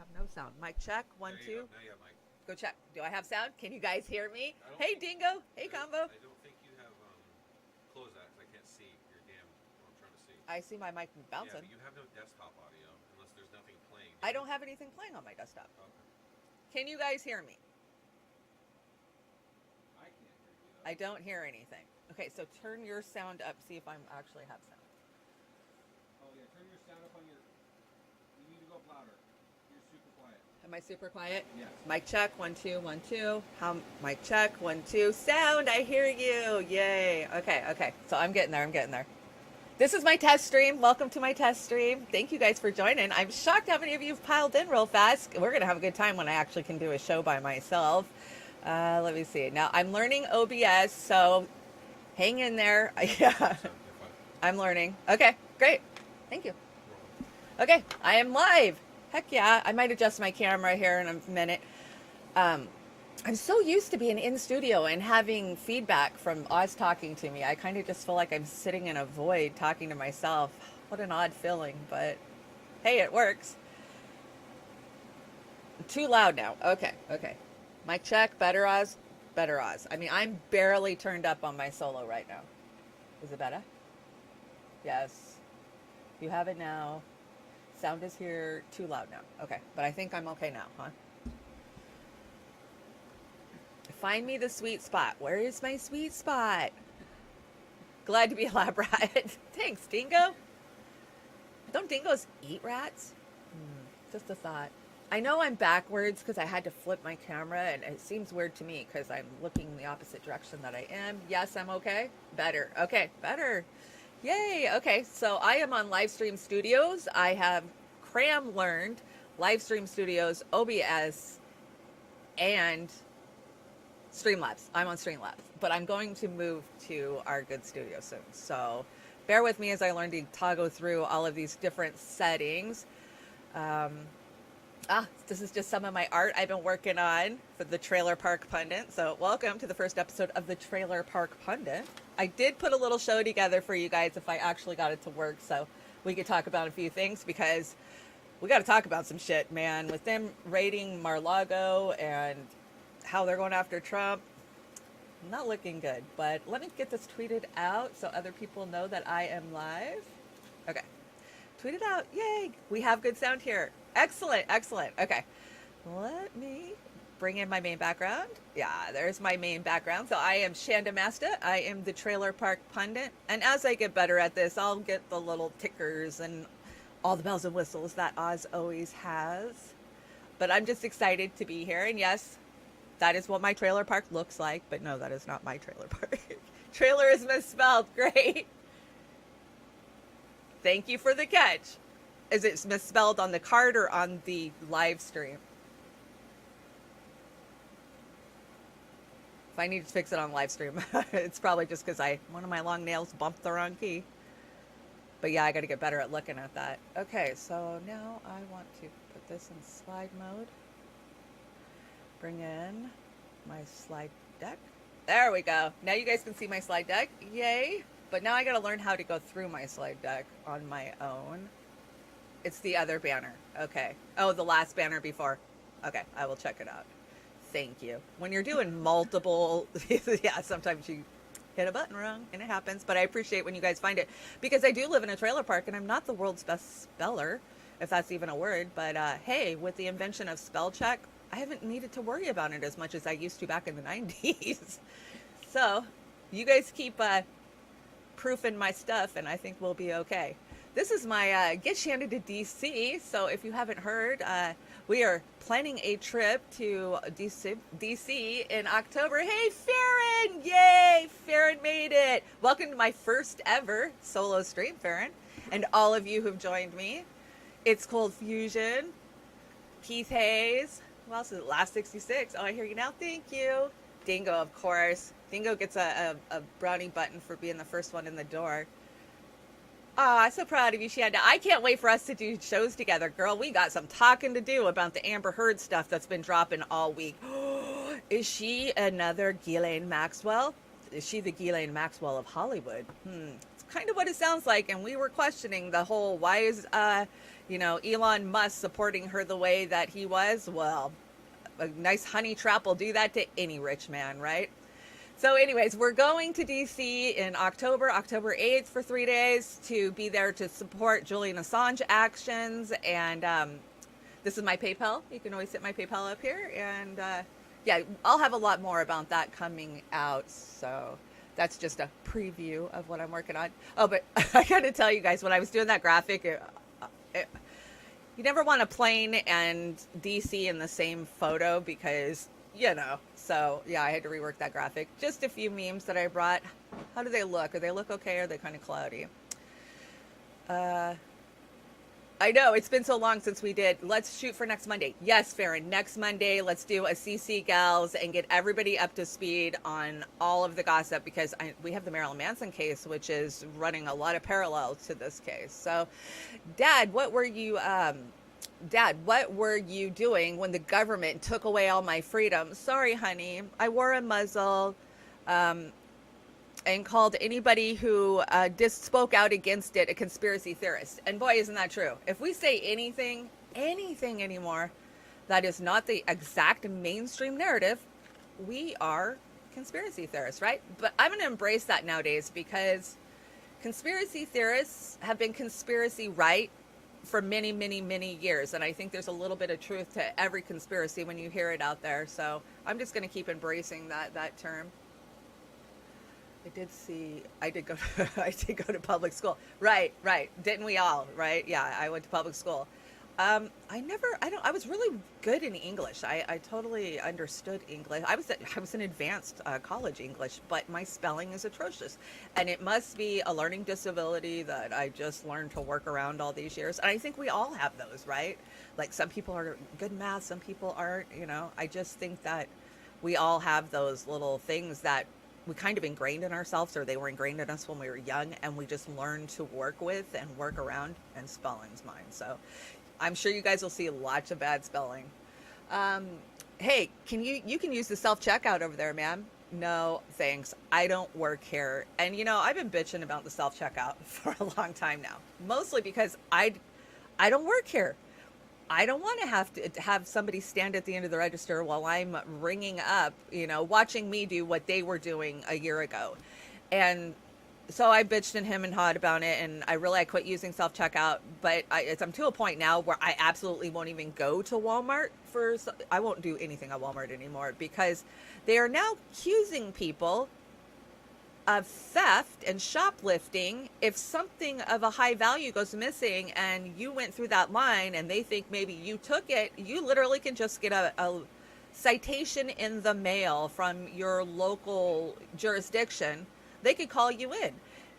have no sound. Mic check. One, There you two. go. Now you have mic. Go check. Do I have sound? Can you guys hear me? I don't Hey, think Dingo. Hey, Combo. I don't think you have close that because I can't see your damn what I'm trying to see. I see my mic Yeah, bouncing. but you have no desktop audio unless there's nothing playing. Do I you? don't have anything playing on my desktop. Okay. Can you guys hear me? I can't hear you I though. don't hear anything. Okay, so turn your sound up. See if I'm actually have sound. Oh yeah, turn your sound up on your. You need to go up louder. You're super quiet. Am I super quiet? Yes. Mic check. 1 2 1 2. How? Mic check. 1 2. Sound. I hear you. Yay. Okay. Okay. So I'm getting there. I'm getting there. This is my test stream. Welcome to my test stream. Thank you guys for joining. I'm shocked how many of you have piled in real fast. We're going to have a good time when I actually can do a show by myself. Let me see. Now, I'm learning OBS, so hang in there. Yeah, So if I. I'm learning. Okay, great. Thank you. You're welcome. Okay, I am live. Heck yeah. I might adjust my camera here in a minute. Um, I'm so used to being in studio and having feedback from Oz talking to me. I kind of just feel like I'm sitting in a void talking to myself. What an odd feeling, but hey, it works. Too loud now. Okay, okay. Mic check. Better Oz. Better Oz. I mean, I'm barely turned up on my solo right now. Is it better? Yes. You have it now. Sound is here. Too loud now. Okay, but I think I'm okay now, huh? Find me the sweet spot. Where is my sweet spot? Glad to be a lab rat. Thanks, Dingo. Don't dingoes eat rats? Just a thought. I know I'm backwards because I had to flip my camera, and it seems weird to me because I'm looking the opposite direction that I am. Yes, I'm okay. Better. Okay, better. Yay. Okay, so I am on Livestream Studios. I have cram learned Livestream Studios, OBS, and Streamlabs. I'm on Streamlabs, but I'm going to move to our good studio soon. So bear with me as I learn to toggle through all of these different settings. This is just some of my art I've been working on for the Trailer Park Pundit. So welcome to the first episode of the Trailer Park Pundit. I did put a little show together for you guys if I actually got it to work, so we could talk about a few things because we got to talk about some shit, man. With them raiding Mar-Lago and how they're going after Trump, not looking good. But let me get this tweeted out so other people know that I am live. Okay. Tweet it out. Yay. We have good sound here. Excellent. Excellent. Okay. Let me bring in my main background. Yeah, there's my main background. So I am Shanda Masta. I am the Trailer Park Pundit. And as I get better at this, I'll get the little tickers and all the bells and whistles that Oz always has. But I'm just excited to be here. And yes, that is what my trailer park looks like. But no, that is not my trailer park. Trailer is misspelled. Great. Thank you for the catch. Is it misspelled on the card or on the live stream? If I need to fix it on live stream, it's probably just because one of my long nails bumped the wrong key. But yeah, I got to get better at looking at that. Okay, so now I want to put this in slide mode. Bring in my slide deck. There we go. Now you guys can see my slide deck. Yay. But now I got to learn how to go through my slide deck on my own. It's the other banner. Okay. Oh, the last banner before. Okay, I will check it out. Thank you. When you're doing multiple, yeah, sometimes you hit a button wrong and it happens, but I appreciate when you guys find it because I do live in a trailer park and I'm not the world's best speller, if that's even a word, but hey, with the invention of spell check, I haven't needed to worry about it as much as I used to back in the 90s. So you guys keep proofing my stuff and I think we'll be okay. This is my Get Shanda to DC. So if you haven't heard, we are planning a trip to DC in October. Hey, Farron! Yay! Farron made it. Welcome to my first ever solo stream, Farron. And all of you who've joined me. It's Cold Fusion. Keith Hayes. Who else is it? Last 66. Oh, I hear you now. Thank you. Dingo, of course. Dingo gets a brownie button for being the first one in the door. Oh, I'm so proud of you, Shanda. I can't wait for us to do shows together, girl. We got some talking to do about the Amber Heard stuff that's been dropping all week. Is she another Ghislaine Maxwell? Is she the Ghislaine Maxwell of Hollywood? It's kind of what it sounds like. And we were questioning the whole, why is, Elon Musk supporting her the way that he was? Well, a nice honey trap will do that to any rich man, right? So anyways, we're going to DC in October 8th for 3 days to be there to support Julian Assange actions. And this is my PayPal. You can always hit my PayPal up here. And yeah, I'll have a lot more about that coming out. So that's just a preview of what I'm working on. Oh, but I got to tell you guys, when I was doing that graphic, you never want a plane and DC in the same photo because, so yeah, I had to rework that graphic. Just a few memes that I brought. How do they look? Do they look okay? Or are they kind of cloudy? I know it's been so long since we did. Let's shoot for next Monday. Yes, Farron, next Monday, let's do a CC Gals and get everybody up to speed on all of the gossip because we have the Marilyn Manson case, which is running a lot of parallels to this case. So, Dad, what were you doing when the government took away all my freedom? Sorry, honey. I wore a muzzle. And called anybody who spoke out against it a conspiracy theorist. And boy, isn't that true. If we say anything anymore that is not the exact mainstream narrative, we are conspiracy theorists, right? But I'm going to embrace that nowadays because conspiracy theorists have been conspiracy right for many, many, many years. And I think there's a little bit of truth to every conspiracy when you hear it out there. So I'm just going to keep embracing that term. I did go to public school. Right. Didn't we all, right? Yeah, I went to public school. I was really good in English. I totally understood English. I was in advanced college English, but my spelling is atrocious. And it must be a learning disability that I just learned to work around all these years. And I think we all have those, right? Like some people are good in math, some people aren't, I just think that we all have those little things that we kind of ingrained in ourselves, or they were ingrained in us when we were young, and we just learned to work with and work around, and spelling's mine. So I'm sure you guys will see lots of bad spelling. Hey, you can use the self-checkout over there, ma'am. No, thanks. I don't work here. And I've been bitching about the self-checkout for a long time now, mostly because I don't work here. I don't want to have somebody stand at the end of the register while I'm ringing up, watching me do what they were doing a year ago. And so I bitched and him and hawed about it, and I quit using self-checkout, but I'm to a point now where I absolutely won't even go to Walmart I won't do anything at Walmart anymore because they are now accusing people of theft and shoplifting if something of a high value goes missing and you went through that line and they think maybe you took it. You literally can just get a citation in the mail from your local jurisdiction. They could call you in.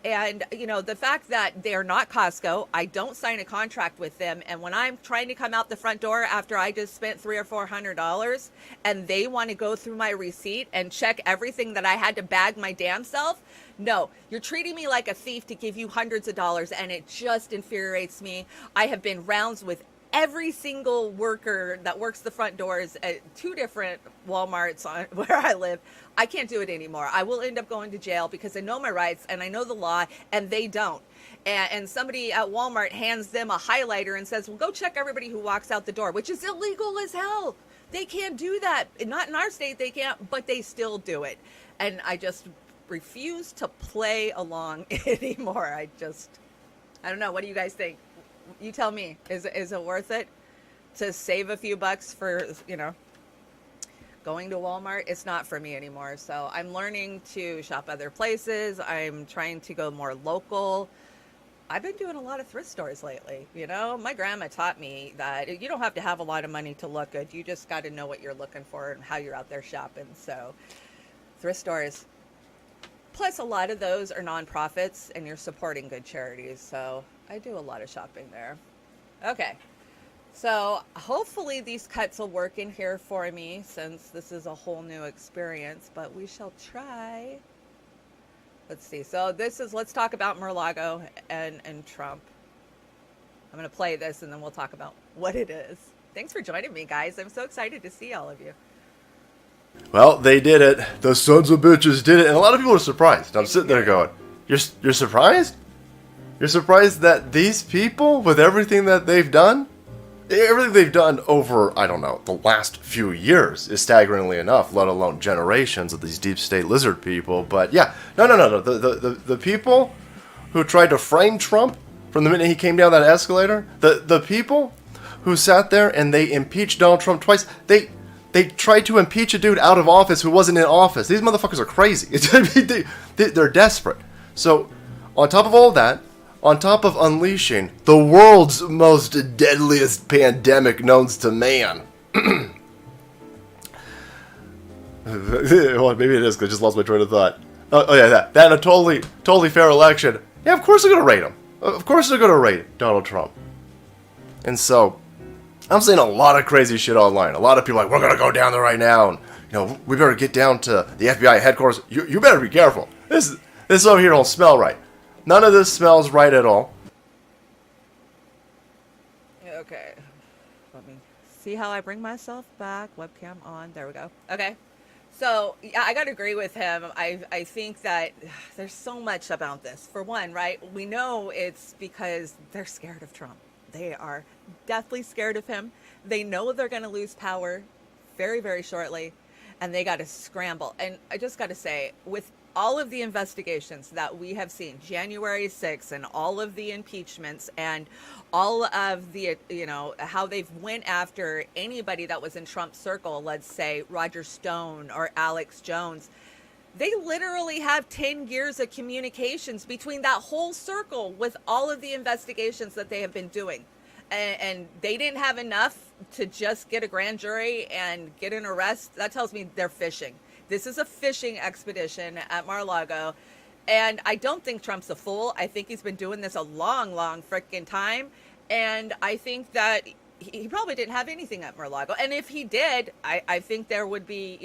And, the fact that they're not Costco, I don't sign a contract with them. And when I'm trying to come out the front door after I just spent $300 or $400 and they want to go through my receipt and check everything that I had to bag my damn self, no, you're treating me like a thief to give you hundreds of dollars. And it just infuriates me. I have been rounds with every single worker that works the front doors at 2 different Walmarts where I live. I can't do it anymore. I will end up going to jail because I know my rights and I know the law and they don't. And somebody at Walmart hands them a highlighter and says, well, go check everybody who walks out the door, which is illegal as hell. They can't do that. Not in our state, they can't, but they still do it. And I just refuse to play along anymore. I don't know. What do you guys think? You tell me, is it worth it to save a few bucks for, going to Walmart? It's not for me anymore. So I'm learning to shop other places. I'm trying to go more local. I've been doing a lot of thrift stores lately. My grandma taught me that you don't have to have a lot of money to look good. You just got to know what you're looking for and how you're out there shopping. So thrift stores. Plus, a lot of those are nonprofits and you're supporting good charities. So I do a lot of shopping there. Okay. So hopefully these cuts will work in here for me since this is a whole new experience, but we shall try. Let's see. So let's talk about Mar-a-Lago and Trump. I'm going to play this and then we'll talk about what it is. Thanks for joining me, guys. I'm so excited to see all of you. Well, they did it. Those sons of bitches did it. And a lot of people are surprised. I'm sitting there going, you're surprised? You're surprised that these people, with everything that they've done, everything they've done over, I don't know, the last few years is staggeringly enough, let alone generations of these deep state lizard people. But yeah, no. The people who tried to frame Trump from the minute he came down that escalator, the people who sat there and they impeached Donald Trump twice, they tried to impeach a dude out of office who wasn't in office. These motherfuckers are crazy. They're desperate. So, on top of all that, on top of unleashing the world's most deadliest pandemic known to man. Well, maybe it is, because I just lost my train of thought. Oh yeah, that and a totally fair election. Yeah, of course they're going to rate him. Of course they're going to rate Donald Trump. And so, I'm seeing a lot of crazy shit online. A lot of people are like, we're going to go down there right now, and we better get down to the FBI headquarters. You better be careful. This over here don't smell right. None of this smells right at all. Okay. Let me see how I bring myself back. Webcam on. There we go. Okay. So, yeah, I got to agree with him. I think that there's so much about this. For one, right, we know it's because they're scared of Trump. They are deathly scared of him. They know they're going to lose power very, very shortly, and they got to scramble. And I just got to say, with all of the investigations that we have seen, January 6th and all of the impeachments and all of the, how they've went after anybody that was in Trump's circle, let's say Roger Stone or Alex Jones, they literally have 10 years of communications between that whole circle with all of the investigations that they have been doing. And they didn't have enough to just get a grand jury and get an arrest. That tells me they're fishing. This is a fishing expedition at Mar-a-Lago. And I don't think Trump's a fool. I think he's been doing this a long, long freaking time. And I think that he probably didn't have anything at Mar-a-Lago. And if he did, I think there would be,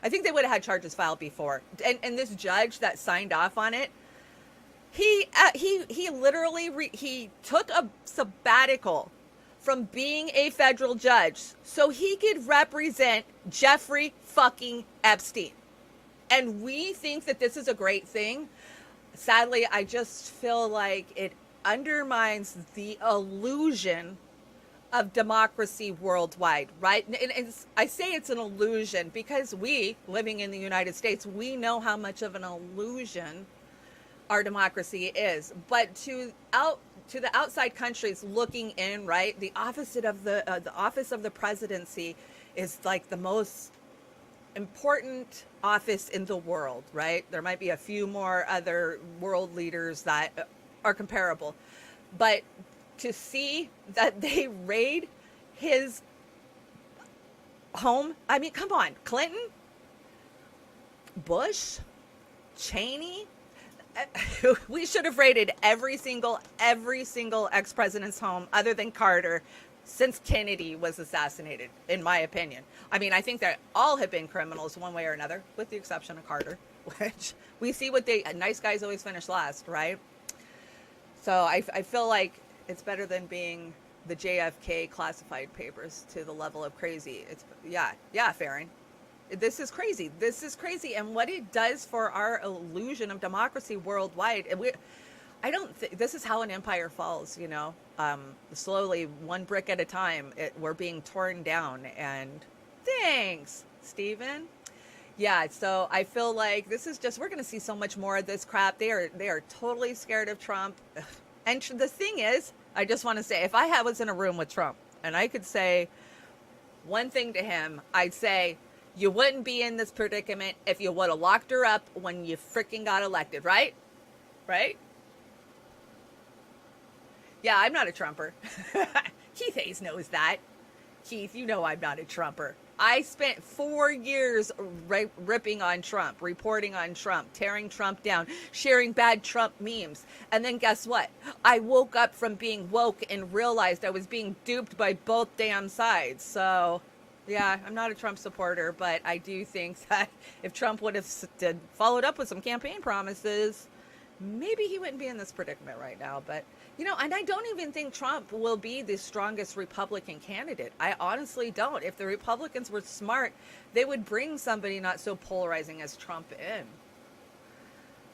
I think they would have had charges filed before. And this judge that signed off on it, he literally he took a sabbatical from being a federal judge so he could represent Jeffrey fucking Epstein. And we think that this is a great thing. Sadly, I just feel like it undermines the illusion of democracy worldwide, right? And I say it's an illusion because we, living in the United States, we know how much of an illusion our democracy is. But to the outside countries looking in, right? The office of the presidency is like the most important office in the world, right? There might be a few more other world leaders that are comparable, but to see that they raid his home, I mean, come on, Clinton, Bush, Cheney. We should have raided every single ex-president's home other than Carter since Kennedy was assassinated, in my opinion. I mean, I think that all have been criminals one way or another, with the exception of Carter, which we see nice guys always finish last, right? So I feel like it's better than being the JFK classified papers to the level of crazy. Yeah, Farron. This is crazy. And what it does for our illusion of democracy worldwide. I don't think this is how an empire falls, slowly, one brick at a time. We're being torn down. And thanks, Stephen. Yeah, so I feel like this is we're going to see so much more of this crap. They are totally scared of Trump. And the thing is, I just want to say, if I was in a room with Trump and I could say one thing to him, I'd say, you wouldn't be in this predicament if you would have locked her up when you freaking got elected, right? Right? Yeah, I'm not a Trumper. Keith Hayes knows that. Keith, you know I'm not a Trumper. I spent 4 years ripping on Trump, reporting on Trump, tearing Trump down, sharing bad Trump memes. And then guess what? I woke up from being woke and realized I was being duped by both damn sides. So, yeah, I'm not a Trump supporter, but I do think that if Trump would have followed up with some campaign promises, maybe he wouldn't be in this predicament right now. But, and I don't even think Trump will be the strongest Republican candidate. I honestly don't. If the Republicans were smart, they would bring somebody not so polarizing as Trump in.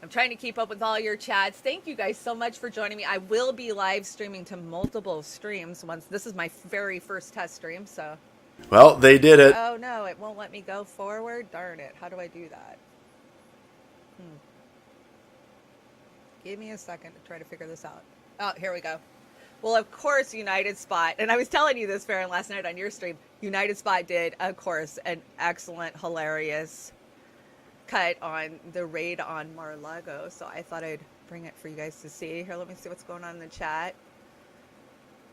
I'm trying to keep up with all your chats. Thank you guys so much for joining me. I will be live streaming to multiple streams once. This is my very first test stream, so. Well, they did it. Oh no, it won't let me go forward. Darn it. How do I do that? Give me a second to try to figure this out. Oh, here we go. Well, of course, United Spot, and I was telling you this, Farron, last night on your stream. United Spot did, of course, an excellent, hilarious cut on the raid on Mar-a-Lago, so I thought I'd bring it for you guys to see. Here, let me see what's going on in the chat.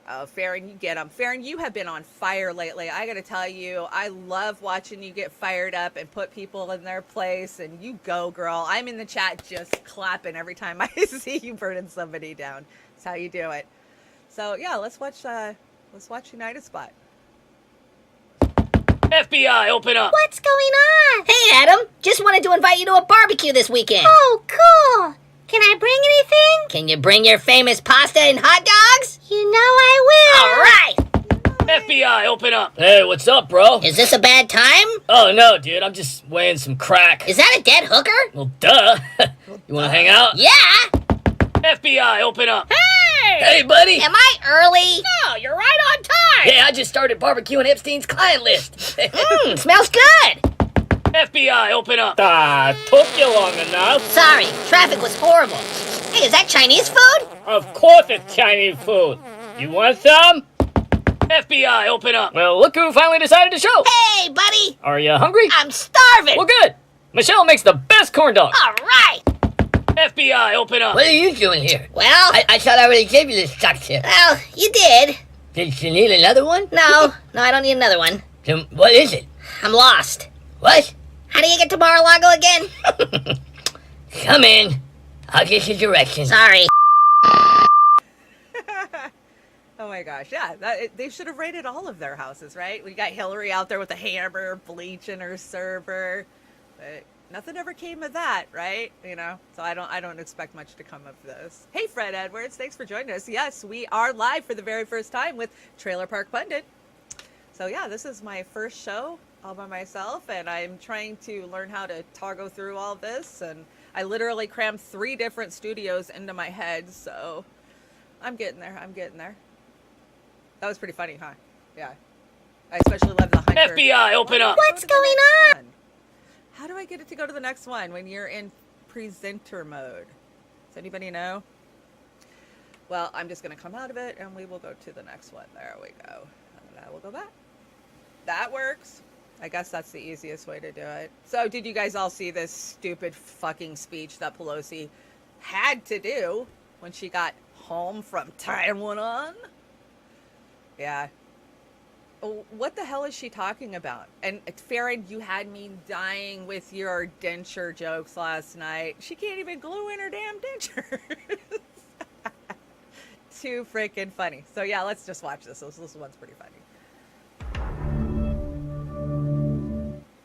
Oh, Farron, you get them. Farron, you have been on fire lately. I got to tell you, I love watching you get fired up and put people in their place, and you go, girl. I'm in the chat just clapping every time I see you burning somebody down. That's how you do it. So yeah, let's watch United Spot. FBI, open up! What's going on? Hey, Adam. Just wanted to invite you to a barbecue this weekend. Oh, cool. Can I bring anything? Can you bring your famous pasta and hot dogs? You know I will. All right. FBI, open up! Hey, what's up, bro? Is this a bad time? Oh, no, dude. I'm just weighing some crack. Is that a dead hooker? Well, duh. You wanna hang out? Yeah. FBI, open up! Hey! Hey, buddy! Am I early? No, you're right on time. Yeah, I just started barbecuing Epstein's client list. Smells good. FBI, open up! Took you long enough. Sorry, traffic was horrible. Hey, is that Chinese food? Of course it's Chinese food. You want some? FBI, open up! Well, look who finally decided to show. Hey, buddy. Are you hungry? I'm starving. Well, good. Michelle makes the best corn dogs. All right. FBI, open up! What are you doing here? Well, I thought I already gave you this structure. well, you did. Did you need another one? No, I don't need another one. Then what is it? I'm lost. What? How do you get to Mar-a-Lago again? Come in. I'll get you directions. Sorry. Oh my gosh, yeah, they should have raided all of their houses, right? We got Hillary out there with a hammer, bleaching her server, but nothing ever came of that, right? You know, so I don't expect much to come of this. Hey, Fred Edwards, thanks for joining us. Yes, we are live for the very first time with Trailer Park Pundit. So yeah, this is my first show all by myself, and I'm trying to learn how to toggle through all this, and I literally crammed 3 different studios into my head, so I'm getting there. That was pretty funny, huh? Yeah. I especially love the hunter. FBI, open up! What's going on? How do I get it to go to the next one when you're in presenter mode? Does anybody know? Well, I'm just going to come out of it and we will go to the next one. There we go. And I will go back. That works. I guess that's the easiest way to do it. So did you guys all see this stupid fucking speech that Pelosi had to do when she got home from Taiwan? Yeah. What the hell is she talking about? And Farron, you had me dying with your denture jokes last night. She can't even glue in her damn dentures. Too freaking funny. So yeah, let's just watch this. This one's pretty funny.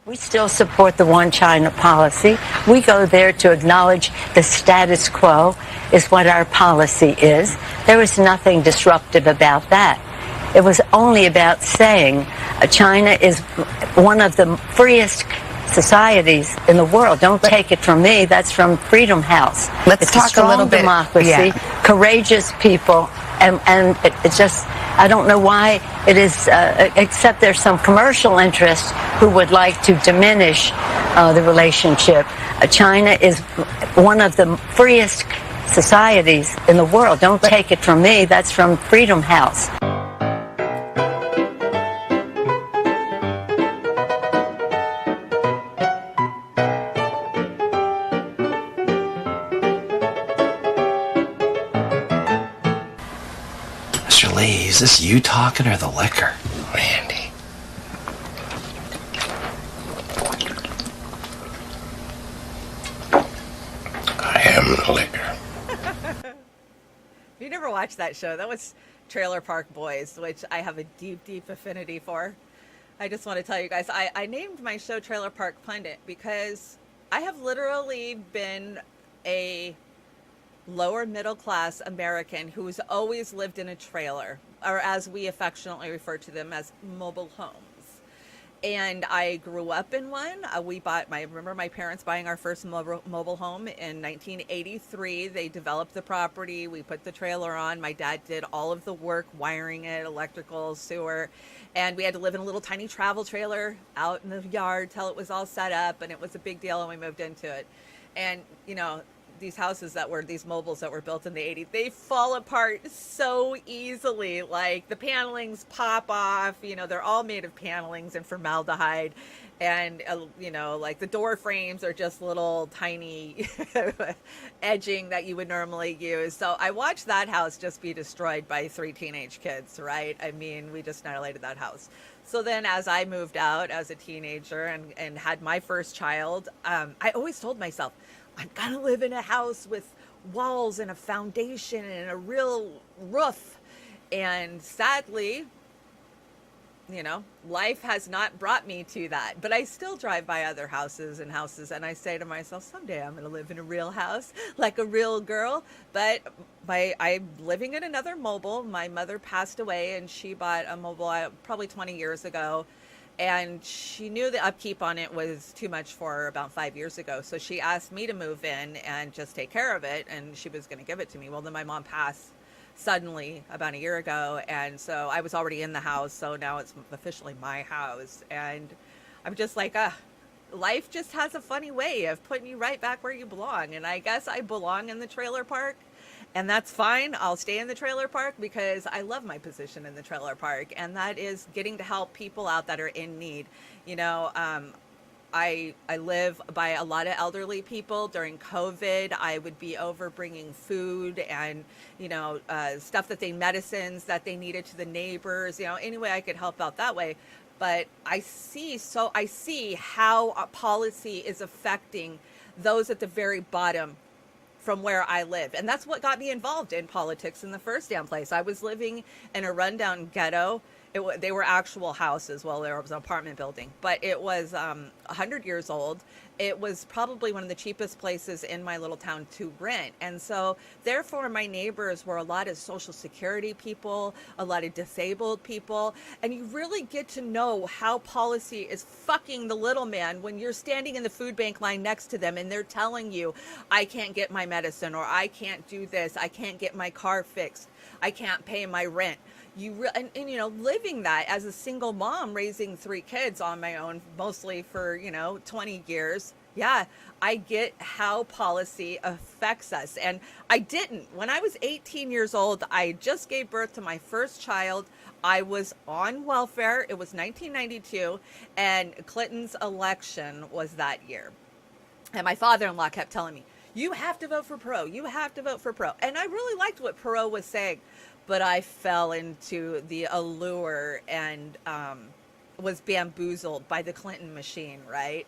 We still support the one China policy. We go there to acknowledge the status quo is what our policy is. There was nothing disruptive about that. It was only about saying China is one of the freest societies in the world. Don't take it from me. That's from Freedom House. Let's talk a little bit. Democracy, courageous people, and it just, I don't know why it is, except there's some commercial interests who would like to diminish the relationship. China is one of the freest societies in the world. Don't take it from me. That's from Freedom House. Mr. Lee, is this you talking or the liquor? Randy. I am the liquor. If you never watched that show, that was Trailer Park Boys, which I have a deep, deep affinity for. I just want to tell you guys, I named my show Trailer Park Pundit because I have literally been a lower middle class American who's always lived in a trailer, or as we affectionately refer to them as mobile homes. And I grew up in one. I remember my parents buying our first mobile home in 1983. They developed the property. We put the trailer on. My dad did all of the work, wiring it, electrical, sewer. And we had to live in a little tiny travel trailer out in the yard till it was all set up. And it was a big deal when we moved into it. And, you know, these mobiles that were built in the 80s, they fall apart so easily. Like the panelings pop off, you know, they're all made of panelings and formaldehyde. And, you know, like the door frames are just little tiny edging that you would normally use. So I watched that house just be destroyed by 3 teenage kids, right? I mean, we just annihilated that house. So then as I moved out as a teenager and had my first child, I always told myself, I'm going to live in a house with walls and a foundation and a real roof. And sadly, you know, life has not brought me to that. But I still drive by other houses, and I say to myself, someday I'm going to live in a real house like a real girl. But I'm living in another mobile. My mother passed away, and she bought a mobile probably 20 years ago. And she knew the upkeep on it was too much for her about 5 years ago. So she asked me to move in and just take care of it. And she was going to give it to me. Well, then my mom passed suddenly about a year ago. And so I was already in the house. So now it's officially my house. And I'm just like, life just has a funny way of putting you right back where you belong. And I guess I belong in the trailer park. And that's fine. I'll stay in the trailer park because I love my position in the trailer park. And that is getting to help people out that are in need. You know, I live by a lot of elderly people. During COVID, I would be over bringing food and, you know, stuff medicines that they needed to the neighbors, you know, any way I could help out that way. But I see how policy is affecting those at the very bottom from where I live. And that's what got me involved in politics in the first damn place. I was living in a rundown ghetto. They were actual houses. Well, there was an apartment building, but it was 100 years old. It was probably one of the cheapest places in my little town to rent. And so therefore my neighbors were a lot of Social Security people, a lot of disabled people. And you really get to know how policy is fucking the little man when you're standing in the food bank line next to them and they're telling you, I can't get my medicine, or I can't do this, I can't get my car fixed, I can't pay my rent. And you know, living that as a single mom, raising 3 kids on my own, mostly for, you know, 20 years. Yeah, I get how policy affects us. And I didn't. When I was 18 years old, I just gave birth to my first child. I was on welfare. It was 1992, and Clinton's election was that year. And my father-in-law kept telling me, you have to vote for Perot. You have to vote for Perot. And I really liked what Perot was saying. But I fell into the allure and was bamboozled by the Clinton machine, right?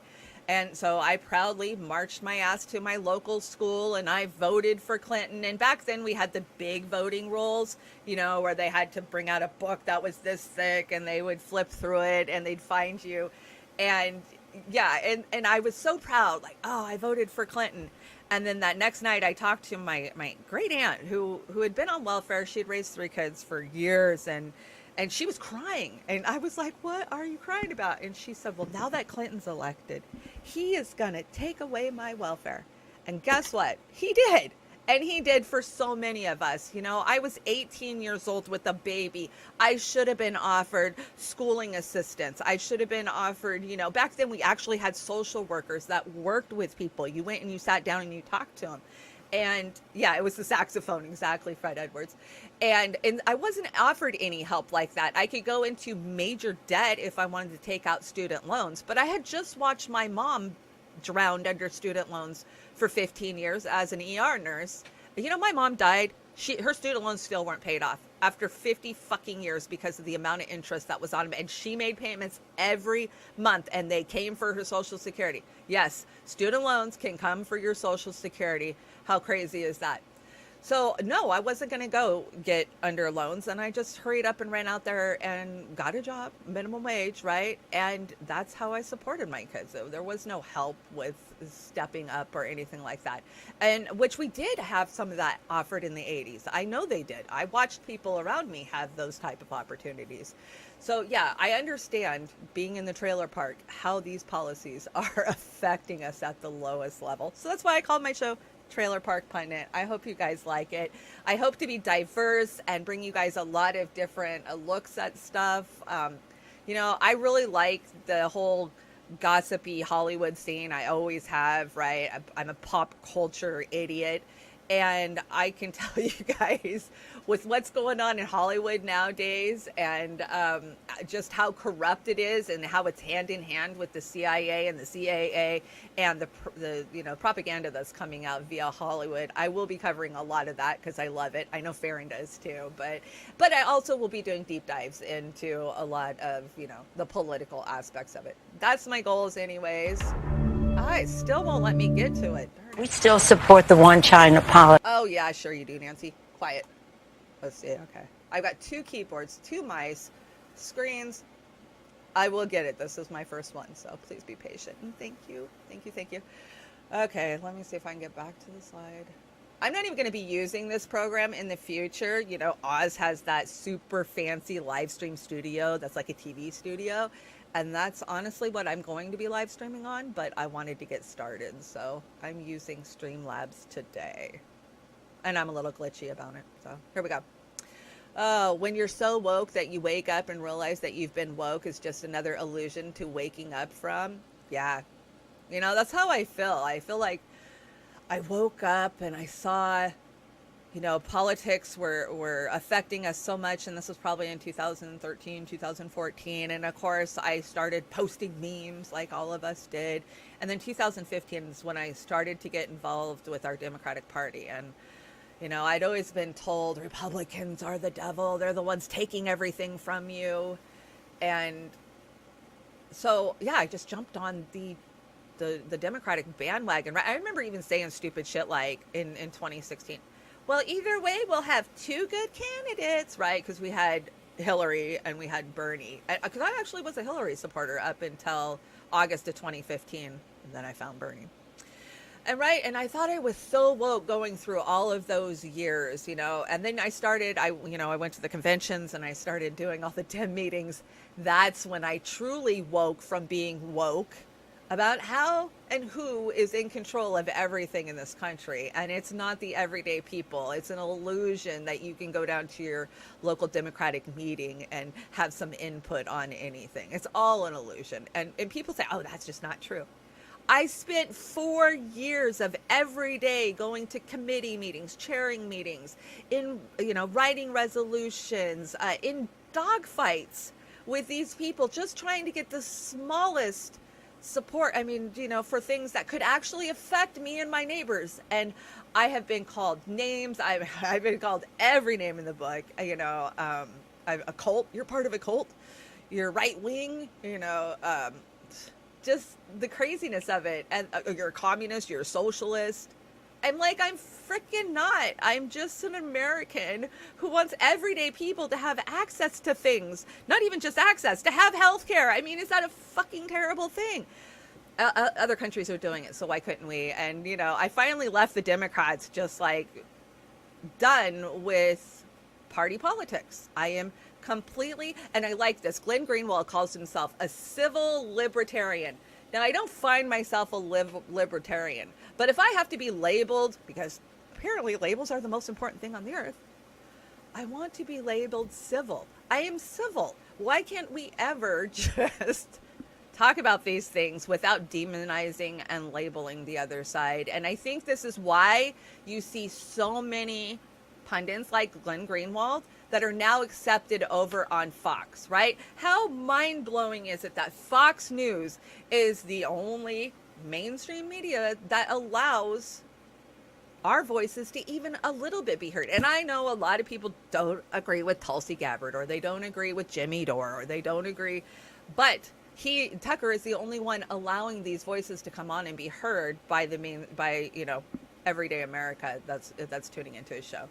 And so I proudly marched my ass to my local school and I voted for Clinton. And back then we had the big voting rolls, you know, where they had to bring out a book that was this thick and they would flip through it and they'd find you. And yeah, and I was so proud, like, oh, I voted for Clinton. And then that next night I talked to my great aunt who had been on welfare. She'd raised 3 kids for years and she was crying. And I was like, what are you crying about? And she said, well, now that Clinton's elected, he is going to take away my welfare. And guess what? He did. And he did for so many of us. You know, I was 18 years old with a baby. I should have been offered schooling assistance. I should have been offered, you know, back then we actually had social workers that worked with people. You went and you sat down and you talked to them. And yeah, it was the saxophone, exactly, Fred Edwards. And I wasn't offered any help like that. I could go into major debt if I wanted to take out student loans. But I had just watched my mom drowned under student loans for 15 years as an ER nurse. You know, my mom died. Her student loans still weren't paid off after 50 fucking years because of the amount of interest that was on them. And she made payments every month and they came for her Social Security. Yes, student loans can come for your Social Security. How crazy is that? So no, I wasn't going to go get under loans, and I just hurried up and ran out there and got a job, minimum wage, right? And that's how I supported my kids. There was no help with stepping up or anything like that. And which we did have some of that offered in the 80s. I know they did. I watched people around me have those type of opportunities. So yeah, I understand being in the trailer park, how these policies are affecting us at the lowest level. So that's why I called my show Trailer Park Pundit. I hope you guys like it. I hope to be diverse and bring you guys a lot of different looks at stuff. You know, I really like the whole gossipy Hollywood scene. I always have, right? I'm a pop culture idiot. And I can tell you guys, with what's going on in Hollywood nowadays, and just how corrupt it is, and how it's hand in hand with the CIA and the CAA and the propaganda that's coming out via Hollywood. I will be covering a lot of that because I love it. I know Farron does too, but I also will be doing deep dives into a lot of the political aspects of it. That's my goals, anyways. It still won't let me get to it. We still support the one China policy. Oh, yeah, sure you do, Nancy. Quiet. Let's see. Okay. I've got 2 keyboards, 2 mice, screens. I will get it. This is my first one, so please be patient. And thank you. Thank you. Thank you. Okay, let me see if I can get back to the slide. I'm not even going to be using this program in the future. You know, Oz has that super fancy live stream studio that's like a TV studio. And that's honestly what I'm going to be live streaming on, but I wanted to get started, so I'm using Streamlabs today. And I'm a little glitchy about it, so here we go. Oh, when you're so woke that you wake up and realize that you've been woke is just another illusion to waking up from. Yeah, that's how I feel. I feel like I woke up and I saw politics were affecting us so much, and this was probably in 2013, 2014, and of course I started posting memes like all of us did, and then 2015 is when I started to get involved with our Democratic Party, and I'd always been told Republicans are the devil, they're the ones taking everything from you, and so yeah, I just jumped on the Democratic bandwagon. I remember even saying stupid shit like in 2016. Well, either way, we'll have 2 good candidates, right? Because we had Hillary and we had Bernie. Because I actually was a Hillary supporter up until August of 2015, and then I found Bernie. And I thought I was so woke going through all of those years, And then I went to the conventions and I started doing all the Dem meetings. That's when I truly woke from being woke about how and who is in control of everything in this country. And it's not the everyday people. It's an illusion that you can go down to your local Democratic meeting and have some input on anything. It's all an illusion. And people say, oh, that's just not true. I spent 4 years of every day going to committee meetings, chairing meetings, in writing resolutions, in dogfights with these people, just trying to get the smallest support. I mean, for things that could actually affect me and my neighbors. And I have been called names. I've been called every name in the book. I'm a cult. You're part of a cult. You're right wing. Just the craziness of it. And you're a communist. You're a socialist. I'm freaking not. I'm just an American who wants everyday people to have access to things. Not even just access, to have health care. I mean, is that a fucking terrible thing? Other countries are doing it, so why couldn't we? And, I finally left the Democrats just done with party politics. I am completely, and I like this, Glenn Greenwald calls himself a civil libertarian. Now, I don't find myself a libertarian, but if I have to be labeled, because apparently labels are the most important thing on the earth, I want to be labeled civil. I am civil. Why can't we ever just talk about these things without demonizing and labeling the other side? And I think this is why you see so many pundits like Glenn Greenwald that are now accepted over on Fox, right? How mind-blowing is it that Fox News is the only mainstream media that allows our voices to even a little bit be heard? And I know a lot of people don't agree with Tulsi Gabbard, or they don't agree with Jimmy Dore, or they don't agree, but Tucker is the only one allowing these voices to come on and be heard by everyday America that's tuning into his show.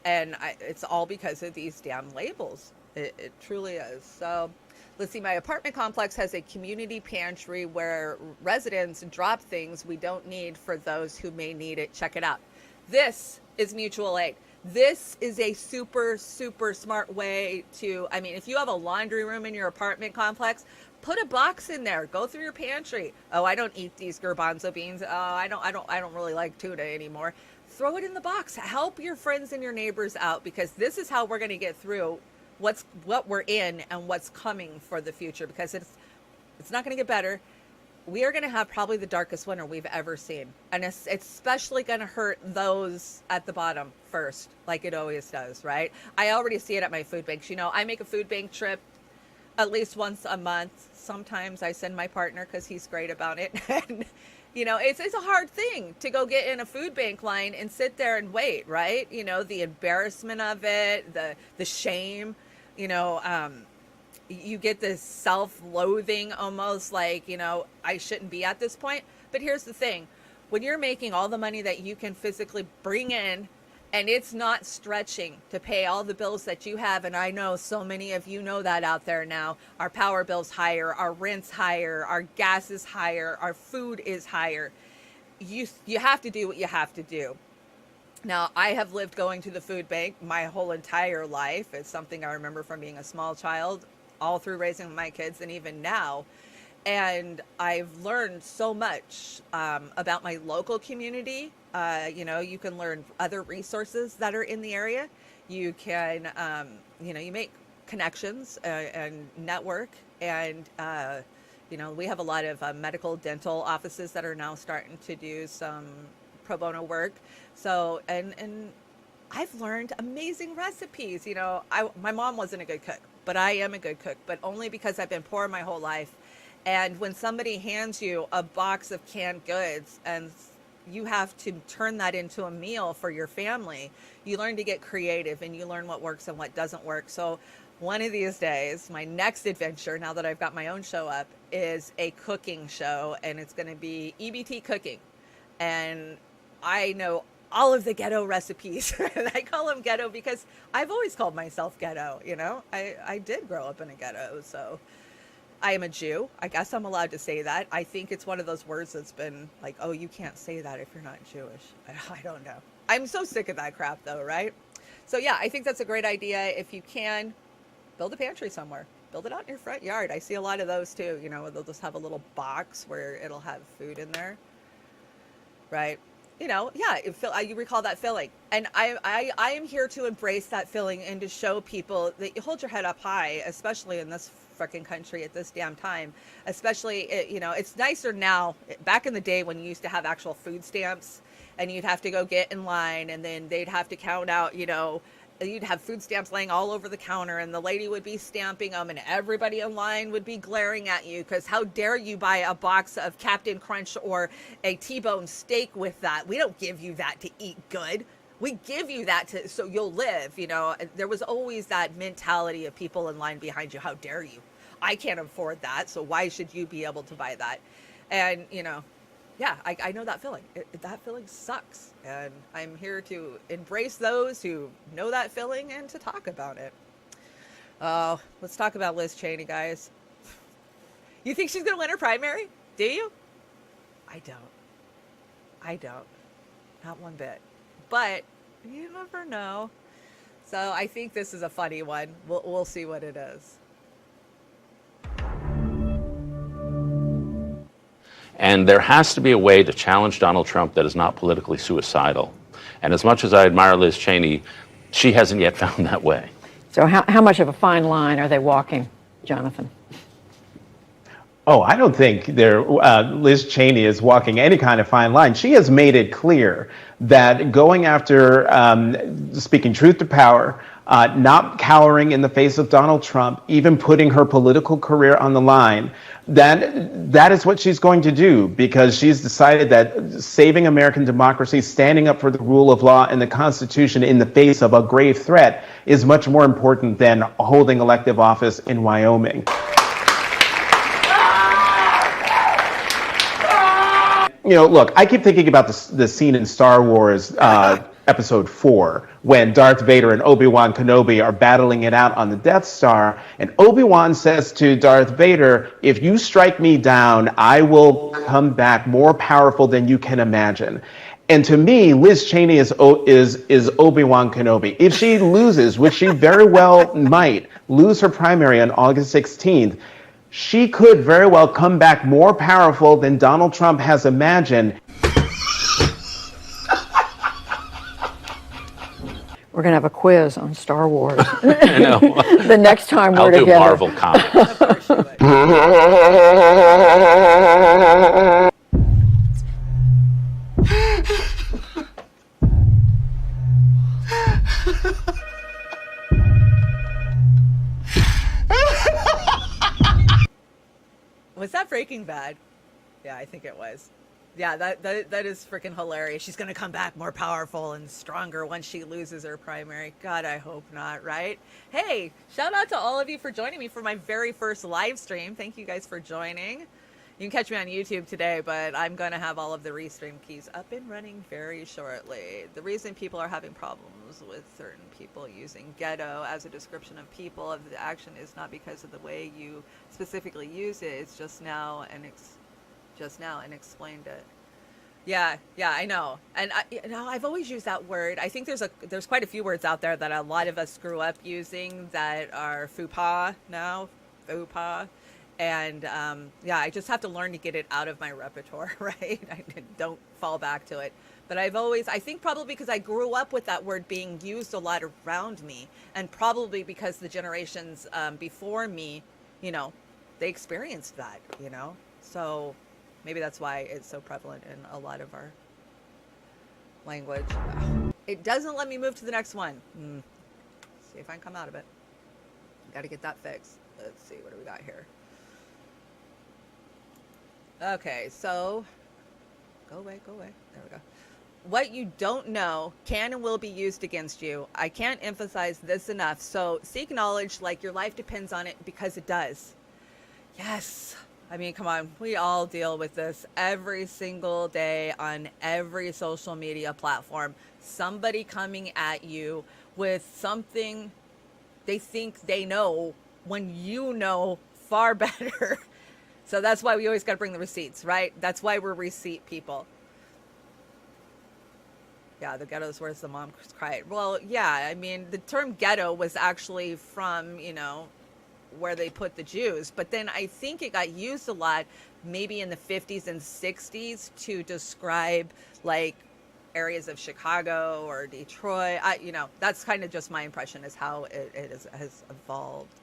And it's all because of these damn labels. It truly is. So let's see, my apartment complex has a community pantry where residents drop things we don't need for those who may need it. Check it out. This is mutual aid. This is a super, super smart way to, I mean, if you have a laundry room in your apartment complex, put a box in there. Go through your pantry. Oh, I don't eat these garbanzo beans. Oh, I don't really like tuna anymore. Throw it in the box. Help your friends and your neighbors out, because this is how we're going to get through what we're in and what's coming for the future, because it's not going to get better. We are going to have probably the darkest winter we've ever seen. And it's especially going to hurt those at the bottom first, like it always does, right? I already see it at my food banks. You know, I make a food bank trip at least once a month. Sometimes I send my partner because he's great about it. And, you know, it's a hard thing to go get in a food bank line and sit there and wait, right? You know, the embarrassment of it, the shame, you know, you get this self-loathing, almost like, you know, I shouldn't be at this point. But here's the thing. When you're making all the money that you can physically bring in, and it's not stretching to pay all the bills that you have, and I know so many of you know that out there now, our power bill's higher, our rent's higher, our gas is higher, our food is higher. You have to do what you have to do. Now, I have lived going to the food bank my whole entire life. It's something I remember from being a small child, all through raising my kids, and even now. And I've learned so much about my local community. You know, you can learn other resources that are in the area. You can, you know, you make connections and network. And, you know, we have a lot of medical dental offices that are now starting to do some pro bono work. So, and I've learned amazing recipes. You know, my mom wasn't a good cook, but I am a good cook, but only because I've been poor my whole life. And when somebody hands you a box of canned goods and you have to turn that into a meal for your family, you learn to get creative and you learn what works and what doesn't work. So one of these days, my next adventure, now that I've got my own show up, is a cooking show, and it's going to be EBT cooking. And I know all of the ghetto recipes. And I call them ghetto because I've always called myself ghetto. You know, I did grow up in a ghetto, so I am a Jew. I guess I'm allowed to say that. I think it's one of those words that's been like, oh, you can't say that if you're not Jewish. I don't know. I'm so sick of that crap though, right? So yeah, I think that's a great idea. If you can, build a pantry somewhere. Build it out in your front yard. I see a lot of those too. You know, they'll just have a little box where it'll have food in there. Right? You know, yeah, you recall that feeling. And I am here to embrace that feeling and to show people that you hold your head up high, especially in this freaking country at this damn time. Especially, you know, it's nicer now. Back in the day when you used to have actual food stamps and you'd have to go get in line and then they'd have to count out, you know, you'd have food stamps laying all over the counter and the lady would be stamping them and everybody in line would be glaring at you because how dare you buy a box of Captain Crunch or a T-bone steak with that? We don't give you that to eat good. We give you that so you'll live, you know. There was always that mentality of people in line behind you. How dare you? I can't afford that, so why should you be able to buy that? And, you know, yeah, I know that feeling. That feeling sucks. And I'm here to embrace those who know that feeling and to talk about it. Oh, let's talk about Liz Cheney, guys. You think she's going to win her primary? Do you? I don't. Not one bit. But you never know. So I think this is a funny one. We'll see what it is. And there has to be a way to challenge Donald Trump that is not politically suicidal. And as much as I admire Liz Cheney, she hasn't yet found that way. So how much of a fine line are they walking, Jonathan? Oh, I don't think Liz Cheney is walking any kind of fine line. She has made it clear that going after speaking truth to power, not cowering in the face of Donald Trump, even putting her political career on the line, that is what she's going to do, because she's decided that saving American democracy, standing up for the rule of law and the Constitution in the face of a grave threat is much more important than holding elective office in Wyoming. look, I keep thinking about the scene in Star Wars Episode 4 when Darth Vader and Obi-Wan Kenobi are battling it out on the Death Star, and Obi-Wan says to Darth Vader, "If you strike me down, I will come back more powerful than you can imagine." And to me, Liz Cheney is Obi-Wan Kenobi. If she loses, which she very well might lose her primary on August 16th, she could very well come back more powerful than Donald Trump has imagined. We're going to have a quiz on Star Wars. I know. The next time we're I'll do together. Marvel comics. Was that Breaking Bad? Yeah, I think it was. Yeah, that is freaking hilarious. She's going to come back more powerful and stronger once she loses her primary. God, I hope not, right? Hey, shout out to all of you for joining me for my very first live stream. Thank you guys for joining. You can catch me on YouTube today, but I'm going to have all of the restream keys up and running very shortly. The reason people are having problems with certain people using ghetto as a description of people of the action is not because of the way you specifically use it. It's just now and explained it. Yeah, I know. And I've always used that word. I think there's quite a few words out there that a lot of us grew up using that are faux pas now, faux pas. And I just have to learn to get it out of my repertoire, right? I don't fall back to it. But I think probably because I grew up with that word being used a lot around me, and probably because the generations before me, they experienced that, So maybe that's why it's so prevalent in a lot of our language. It doesn't let me move to the next one. See if I can come out of it. Got to get that fixed. Let's see, what do we got here? Okay, so go away. There we go. What you don't know can and will be used against you. I can't emphasize this enough. So seek knowledge like your life depends on it, because it does. Yes. I mean, come on. We all deal with this every single day on every social media platform. Somebody coming at you with something they think they know when you know far better. So that's why we always got to bring the receipts, right? That's why we're receipt people. Yeah, the ghetto's where's the mom cried. Well, yeah, I mean, the term ghetto was actually from, where they put the Jews. But then I think it got used a lot, maybe in the 50s and 60s, to describe like areas of Chicago or Detroit. That's kind of just my impression is how it has evolved.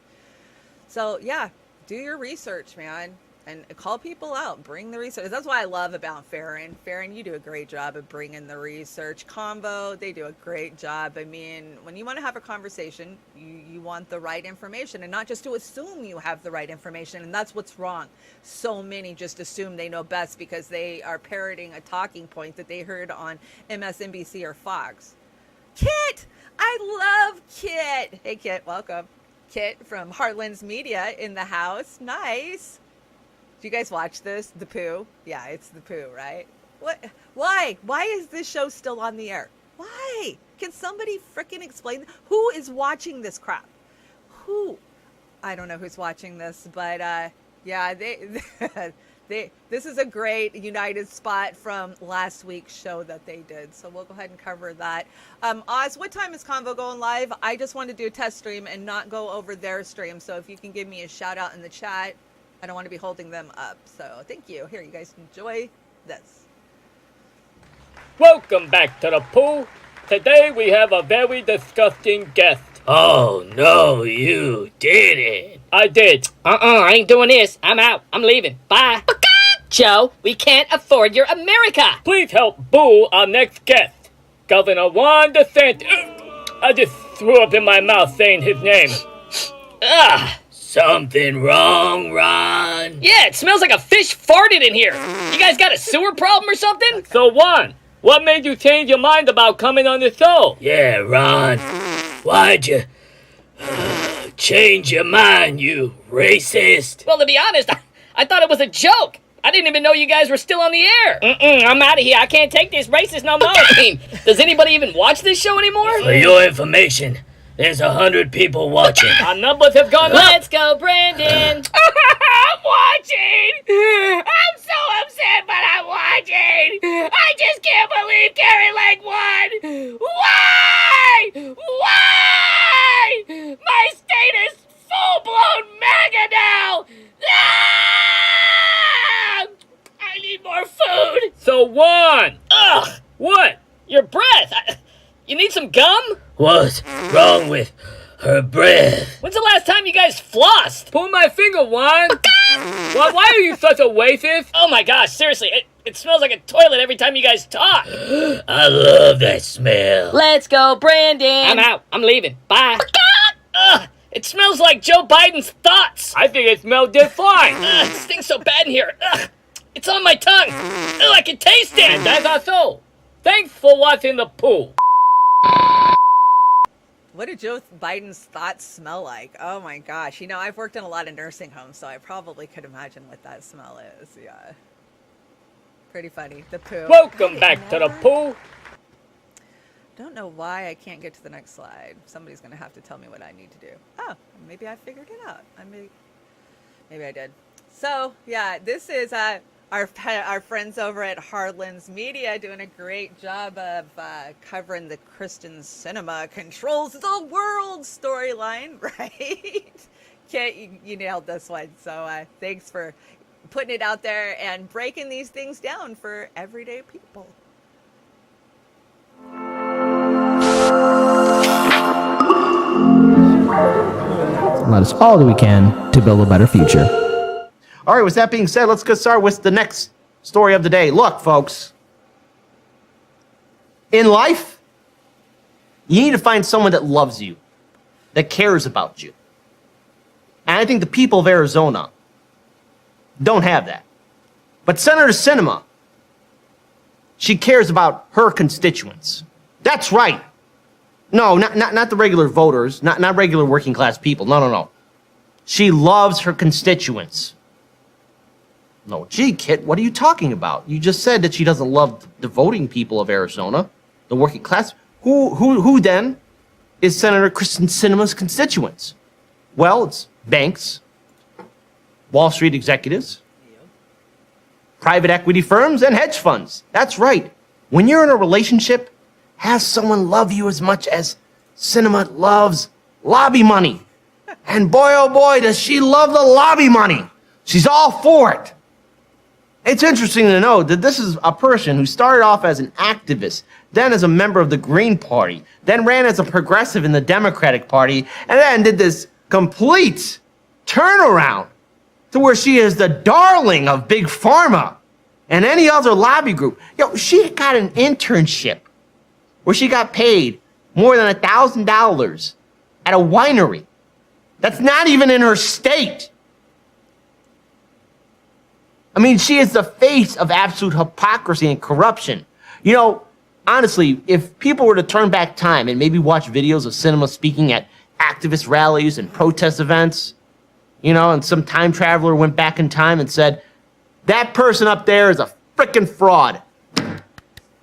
So yeah, do your research, man. And call people out. Bring the research. That's what I love about Farron. Farron, you do a great job of bringing the research. Convo, they do a great job. I mean, when you want to have a conversation, you want the right information, and not just to assume you have the right information. And that's what's wrong. So many just assume they know best because they are parroting a talking point that they heard on MSNBC or Fox. Kit! I love Kit. Hey, Kit, welcome. Kit from Heartlands Media in the house. Nice. Do you guys watch this? The Pooh? Yeah, it's the Pooh, right? What? Why? Why is this show still on the air? Why? Can somebody frickin' explain? Who is watching this crap? Who? I don't know who's watching this, but yeah, this is a great United spot from last week's show that they did. So we'll go ahead and cover that. Oz, what time is Convo going live? I just want to do a test stream and not go over their stream. So if you can give me a shout out in the chat. I don't want to be holding them up. So thank you. Here, you guys enjoy this. Welcome back to the pool. Today we have a very disgusting guest. Oh, no, you didn't. I did. I ain't doing this. I'm out. I'm leaving. Bye. Joe, we can't afford your America. Please help boo our next guest, Governor Ron DeSantis. I just threw up in my mouth saying his name. Something wrong, Ron? Yeah, it smells like a fish farted in here. You guys got a sewer problem or something? So, Juan, what made you change your mind about coming on the show? Yeah, Ron. Why'd you change your mind, you racist? Well, to be honest, I thought it was a joke. I didn't even know you guys were still on the air. I'm out of here. I can't take this racist no more. I mean, does anybody even watch this show anymore? For your information, there's 100 people watching. Our numbers have gone up. Let's go, Brandon. I'm watching! I'm so upset, but I'm watching! I just can't believe Carrie Lake won! Why? Why? My state is full-blown MAGA now! Ah! I need more food! So one. Ugh. What? Your breath. You need some gum? What's wrong with her breath? When's the last time you guys flossed? Pull my finger, Juan. Why are you such a racist? Oh my gosh, seriously, it smells like a toilet every time you guys talk. I love that smell. Let's go, Brandon. I'm out. I'm leaving. Bye. Ugh, it smells like Joe Biden's thoughts. I think it smells just fine. It stinks so bad in here. Ugh, it's on my tongue. Ugh, I can taste it. And that's our soul. Thanks for watching the pool. What do Joe Biden's thoughts smell like? Oh my gosh. You know, I've worked in a lot of nursing homes, so I probably could imagine what that smell is. Yeah. Pretty funny. The poo. Welcome back to the pool. Don't know why I can't get to the next slide. Somebody's going to have to tell me what I need to do. Oh, maybe I figured it out. Maybe I did. So, yeah, this is our friends over at Harlan's Media doing a great job of covering the Christian cinema controls the world storyline, right? Kit, you nailed this one. So thanks for putting it out there and breaking these things down for everyday people. Let us all do we can to build a better future. All right, with that being said, let's get started with the next story of the day. Look, folks, in life, you need to find someone that loves you, that cares about you. And I think the people of Arizona don't have that. But Senator Sinema, she cares about her constituents. That's right. No, not the regular voters, not regular working class people. No. She loves her constituents. No, gee, Kit, what are you talking about? You just said that she doesn't love the voting people of Arizona, the working class. Who then is Senator Kristen Sinema's constituents? Well, it's banks, Wall Street executives, private equity firms, and hedge funds. That's right. When you're in a relationship, have someone love you as much as Sinema loves lobby money. And boy, oh boy, does she love the lobby money. She's all for it. It's interesting to know that this is a person who started off as an activist, then as a member of the Green Party, then ran as a progressive in the Democratic Party, and then did this complete turnaround to where she is the darling of Big Pharma and any other lobby group. She got an internship where she got paid more than $1,000 at a winery. That's not even in her state. I mean, she is the face of absolute hypocrisy and corruption. Honestly, if people were to turn back time and maybe watch videos of Sinema speaking at activist rallies and protest events, and some time traveler went back in time and said, that person up there is a frickin' fraud.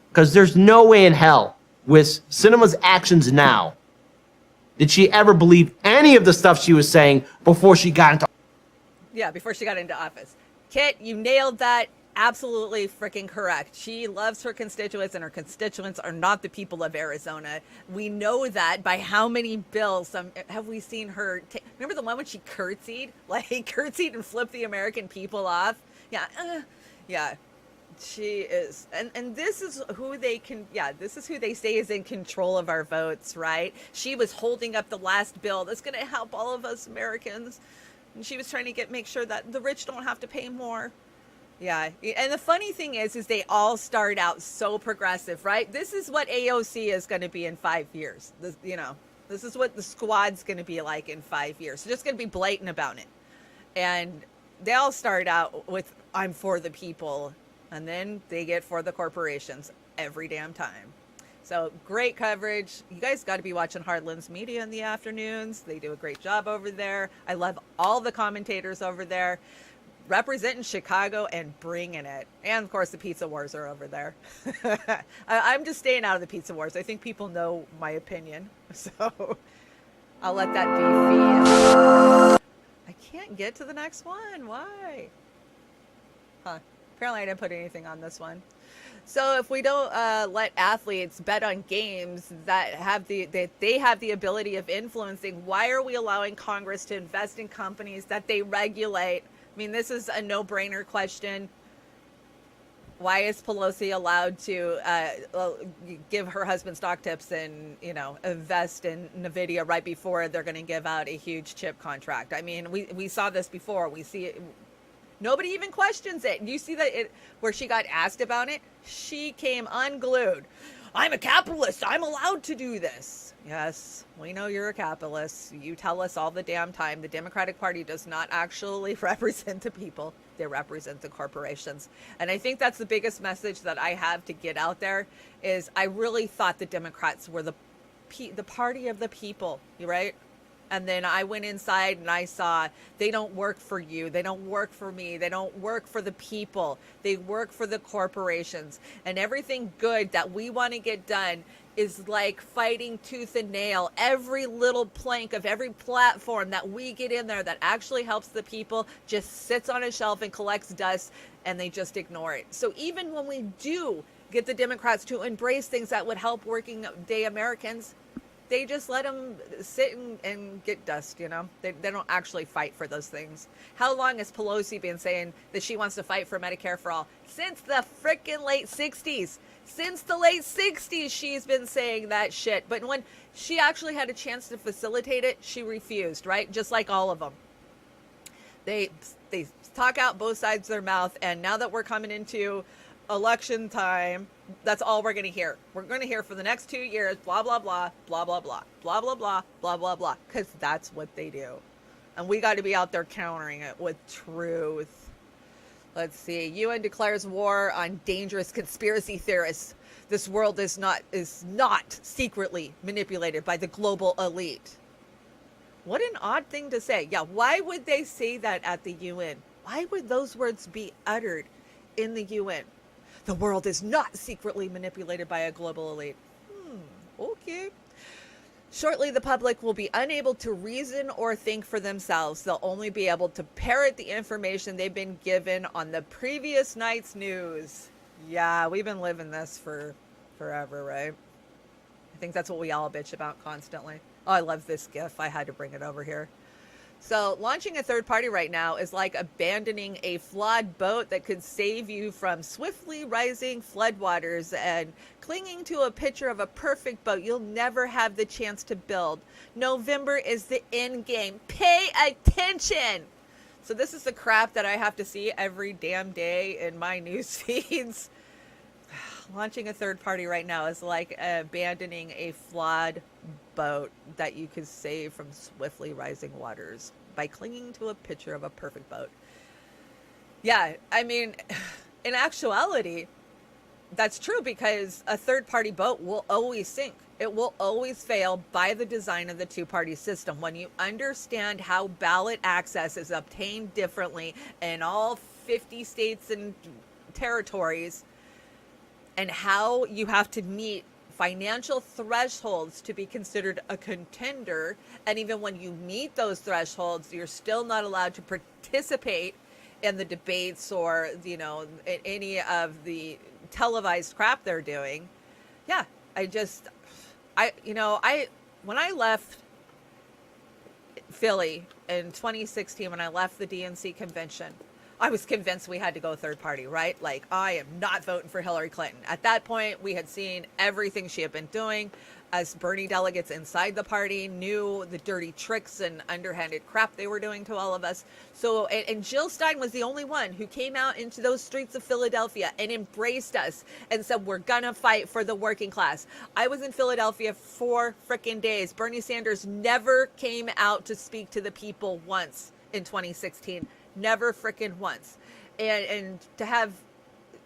Because there's no way in hell with Sinema's actions now did she ever believe any of the stuff she was saying before she got into office. Kit, you nailed that. Absolutely freaking correct. She loves her constituents, and her constituents are not the people of Arizona. We know that by how many bills have we seen her take. Remember the one when she curtsied? Curtsied and flipped the American people off? Yeah. She is. And this is who this is who they say is in control of our votes, right? She was holding up the last bill that's going to help all of us Americans. And she was trying to make sure that the rich don't have to pay more. Yeah. And the funny thing is they all start out so progressive, right? This is what AOC is going to be in 5 years. This is what the squad's going to be like in 5 years. So just going to be blatant about it. And they all start out with, I'm for the people. And then they get for the corporations every damn time. So great coverage. You guys got to be watching Harlan's Media in the afternoons. They do a great job over there. I love all the commentators over there. representing Chicago and bringing it. And of course, the pizza wars are over there. I'm just staying out of the pizza wars. I think people know my opinion, so I'll let that be feed. I can't get to the next one. Why? Huh. Apparently I didn't put anything on this one. So if we don't let athletes bet on games that they have the ability of influencing, why are we allowing Congress to invest in companies that they regulate? I mean, this is a no-brainer question. Why is Pelosi allowed to give her husband stock tips and, invest in NVIDIA right before they're going to give out a huge chip contract? I mean, we saw this before. We see it. Nobody even questions it. You see that where she got asked about it, she came unglued. I'm a capitalist. I'm allowed to do this. Yes, we know you're a capitalist. You tell us all the damn time. The Democratic Party does not actually represent the people. They represent the corporations. And I think that's the biggest message that I have to get out there is I really thought the Democrats were the party of the people, right? And then I went inside and I saw they don't work for you. They don't work for me. They don't work for the people. They work for the corporations. And everything good that we want to get done is like fighting tooth and nail. Every little plank of every platform that we get in there that actually helps the people just sits on a shelf and collects dust, and they just ignore it. So even when we do get the Democrats to embrace things that would help working day Americans, they just let them sit and get dust, They don't actually fight for those things. How long has Pelosi been saying that she wants to fight for Medicare for all? Since the frickin' late 60s. Since the late 60s, she's been saying that shit. But when she actually had a chance to facilitate it, she refused, right? Just like all of them. They talk out both sides of their mouth, and now that we're coming into election time, that's all we're going to hear. We're going to hear for the next 2 years, blah, blah, blah, blah, blah, blah, blah, blah, blah, blah, blah, blah, because that's what they do. And we got to be out there countering it with truth. Let's see. UN declares war on dangerous conspiracy theorists. This world is not secretly manipulated by the global elite. What an odd thing to say. Yeah, why would they say that at the UN? Why would those words be uttered in the UN? The world is not secretly manipulated by a global elite. Okay. Shortly, the public will be unable to reason or think for themselves. They'll only be able to parrot the information they've been given on the previous night's news. Yeah, we've been living this for forever, right? I think that's what we all bitch about constantly. Oh, I love this GIF. I had to bring it over here. So launching a third party right now is like abandoning a flawed boat that could save you from swiftly rising floodwaters and clinging to a picture of a perfect boat you'll never have the chance to build. November is the end game. Pay attention. So this is the crap that I have to see every damn day in my news feeds. Launching a third party right now is like abandoning a flawed boat that you could save from swiftly rising waters by clinging to a picture of a perfect boat. Yeah, I mean, in actuality, that's true because a third party boat will always sink. It will always fail by the design of the two-party system. When you understand how ballot access is obtained differently in all 50 states and territories, and how you have to meet financial thresholds to be considered a contender, and even when you meet those thresholds, you're still not allowed to participate in the debates or, in any of the televised crap they're doing. Yeah, when I left Philly in 2016, when I left the DNC convention, I was convinced we had to go third party, right? Like, I am not voting for Hillary Clinton. At that point, we had seen everything she had been doing. As Bernie delegates inside the party knew the dirty tricks and underhanded crap they were doing to all of us. So, and Jill Stein was the only one who came out into those streets of Philadelphia and embraced us and said, we're gonna fight for the working class. I was in Philadelphia 4 frickin' days. Bernie Sanders never came out to speak to the people once in 2016. Never frickin' once. And to have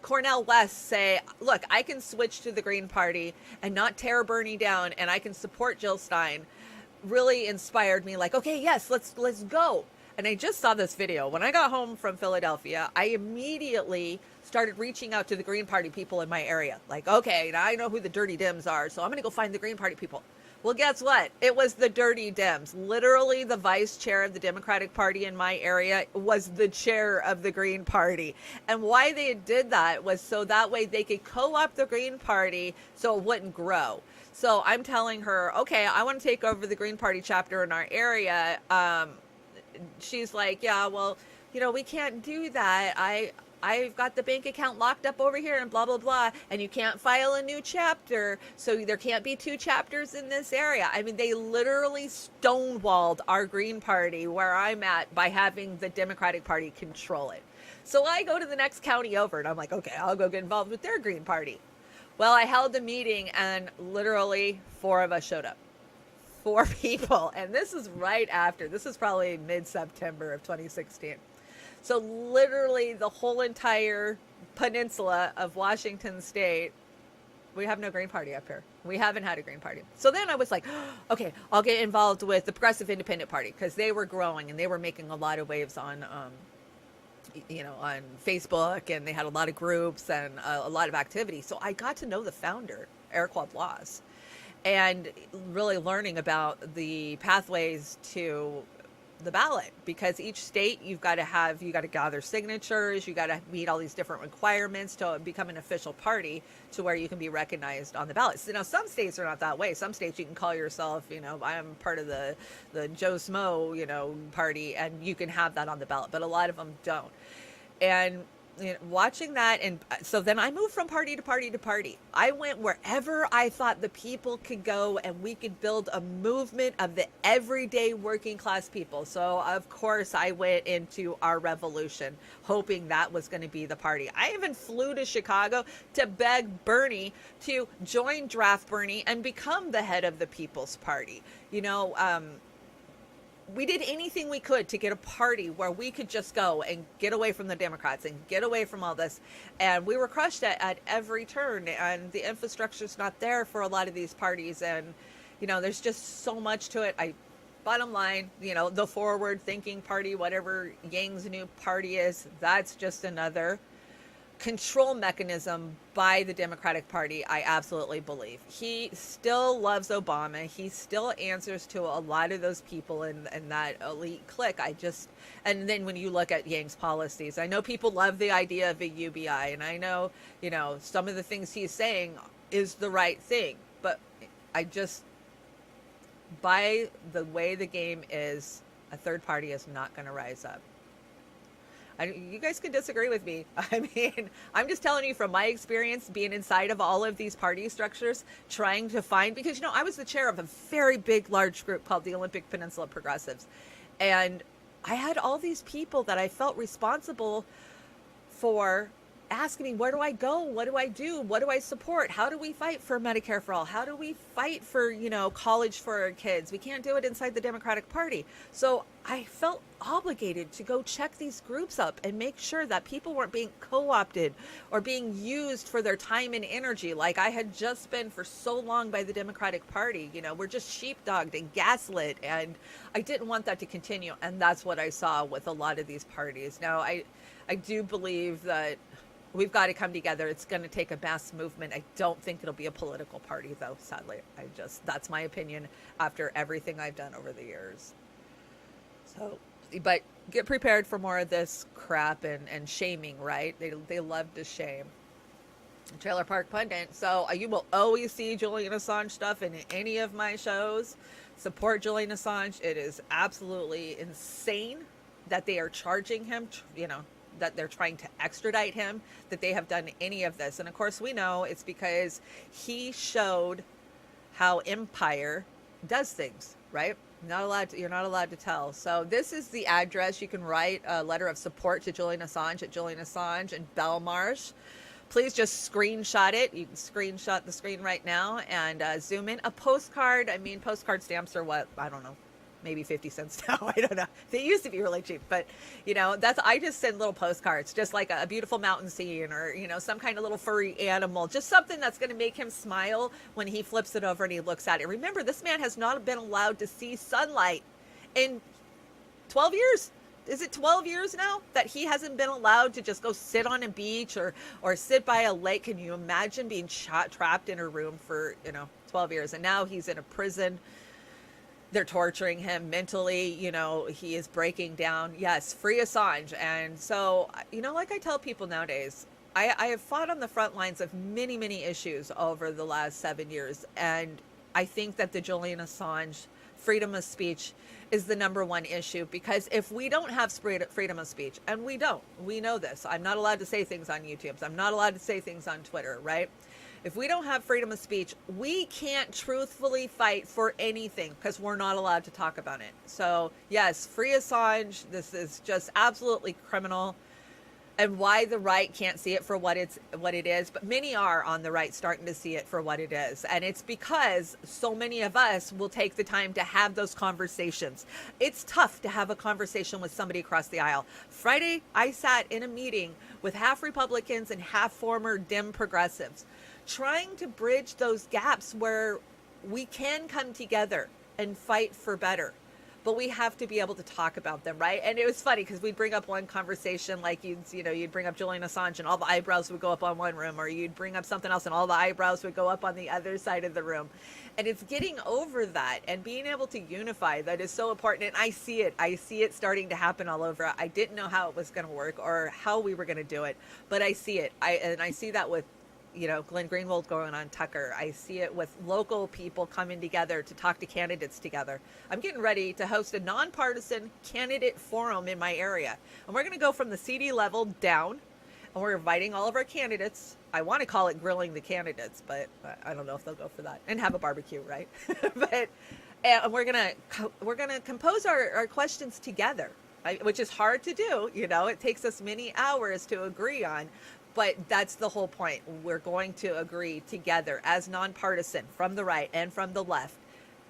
Cornel West say, look, I can switch to the Green Party and not tear Bernie down, and I can support Jill Stein, really inspired me. Like, okay, yes, let's go. And I just saw this video. When I got home from Philadelphia, I immediately started reaching out to the Green Party people in my area. Like, okay, now I know who the Dirty Dims are, so I'm going to go find the Green Party people. Well, guess what? It was the Dirty Dems. Literally, the vice chair of the Democratic Party in my area was the chair of the Green Party. And why they did that was so that way they could co-opt the Green Party so it wouldn't grow. So I'm telling her, okay, I want to take over the Green Party chapter in our area. She's like, yeah, well, we can't do that. I've got the bank account locked up over here and blah, blah, blah. And you can't file a new chapter. So there can't be 2 chapters in this area. I mean, they literally stonewalled our Green Party where I'm at by having the Democratic Party control it. So I go to the next county over and I'm like, okay, I'll go get involved with their Green Party. Well, I held a meeting and literally 4 of us showed up. 4 people. And this is right after. This is probably mid-September of 2016. So literally the whole entire peninsula of Washington State, we have no Green Party up here. We haven't had a Green Party. So then I was like, okay, I'll get involved with the Progressive Independent Party because they were growing and they were making a lot of waves on, on Facebook, and they had a lot of groups and a lot of activity. So I got to know the founder, Eric Wablas, and really learning about the pathways to the ballot, because each state you got to gather signatures, you got to meet all these different requirements to become an official party to where you can be recognized on the ballot. So, some states are not that way. Some states you can call yourself, I'm part of the Joe Smo, party, and you can have that on the ballot, but a lot of them don't. And watching that, and so then I moved from party to party to party. I went wherever I thought the people could go and we could build a movement of the everyday working class people. So of course I went into Our Revolution, hoping that was going to be the party. I even flew to Chicago to beg Bernie to join Draft Bernie and become the head of the People's Party. We did anything we could to get a party where we could just go and get away from the Democrats and get away from all this. And we were crushed at every turn, and the infrastructure's not there for a lot of these parties. And, there's just so much to it. Bottom line, the forward thinking party, whatever Yang's new party is, that's just another control mechanism by the Democratic Party. I absolutely believe he still loves Obama. He still answers to a lot of those people in that elite clique. And then when you look at Yang's policies, I know people love the idea of a UBI, and I know, some of the things he's saying is the right thing, but by the way the game is, a third party is not going to rise up. You guys can disagree with me. I mean, I'm just telling you from my experience being inside of all of these party structures, trying to find, because, I was the chair of a very big, large group called the Olympic Peninsula Progressives. And I had all these people that I felt responsible for asking me, where do I go? What do I do? What do I support? How do we fight for Medicare for all? How do we fight for, college for our kids? We can't do it inside the Democratic Party. So I felt obligated to go check these groups up and make sure that people weren't being co-opted or being used for their time and energy like I had just been for so long by the Democratic Party. We're just sheepdogged and gaslit, and I didn't want that to continue. And that's what I saw with a lot of these parties. Now, I do believe that we've got to come together. It's going to take a mass movement. I don't think it'll be a political party, though, sadly. That's my opinion after everything I've done over the years. So, but get prepared for more of this crap and shaming, right? They love to shame. Trailer Park Pundit. So you will always see Julian Assange stuff in any of my shows. Support Julian Assange. It is absolutely insane that they are charging him, that they're trying to extradite him, that they have done any of this. And of course we know it's because he showed how empire does things, right? You're not allowed to tell. So this is the address. You can write a letter of support to Julian Assange at Julian Assange in Belmarsh. Please just screenshot it. You can screenshot the screen right now and zoom in. A postcard. I mean, postcard stamps are what? I don't know. Maybe 50 cents now. I don't know. They used to be really cheap, but I just send little postcards, just like a beautiful mountain scene or, some kind of little furry animal, just something that's going to make him smile when he flips it over and he looks at it. Remember, this man has not been allowed to see sunlight in 12 years. is it 12 years now that he hasn't been allowed to just go sit on a beach or sit by a lake? Can you imagine being trapped in a room for 12 years? And now he's in a prison. They're torturing him mentally. He is breaking down. Yes, free Assange. And so, like I tell people nowadays, I have fought on the front lines of many, many issues over the last 7 years. And I think that the Julian Assange freedom of speech is the number one issue, because if we don't have freedom of speech, and we know this, I'm not allowed to say things on YouTube, I'm not allowed to say things on Twitter, right? If we don't have freedom of speech, we can't truthfully fight for anything, because we're not allowed to talk about it. So yes, free Assange. This is just absolutely criminal. And why the right can't see it for what it is, but many are on the right starting to see it for what it is. And it's because so many of us will take the time to have those conversations. It's tough to have a conversation with somebody across the aisle. Friday, I sat in a meeting with half Republicans and half former Dem progressives, trying to bridge those gaps where we can come together and fight for better. But we have to be able to talk about them, right? And it was funny because we'd bring up one conversation, like you'd bring up Julian Assange and all the eyebrows would go up on one room, or you'd bring up something else and all the eyebrows would go up on the other side of the room. And it's getting over that and being able to unify that is so important. And I see it starting to happen all over. I didn't know how it was going to work or how we were going to do it, but I see it. I see that with Glenn Greenwald going on Tucker. I see it with local people coming together to talk to candidates together. I'm getting ready to host a nonpartisan candidate forum in my area. And we're going to go from the CD level down, and we're inviting all of our candidates. I want to call it grilling the candidates, but I don't know if they'll go for that. And have a barbecue, right? And we're going to compose our questions together, which is hard to do. It takes us many hours to agree on. But that's the whole point. We're going to agree together as nonpartisan from the right and from the left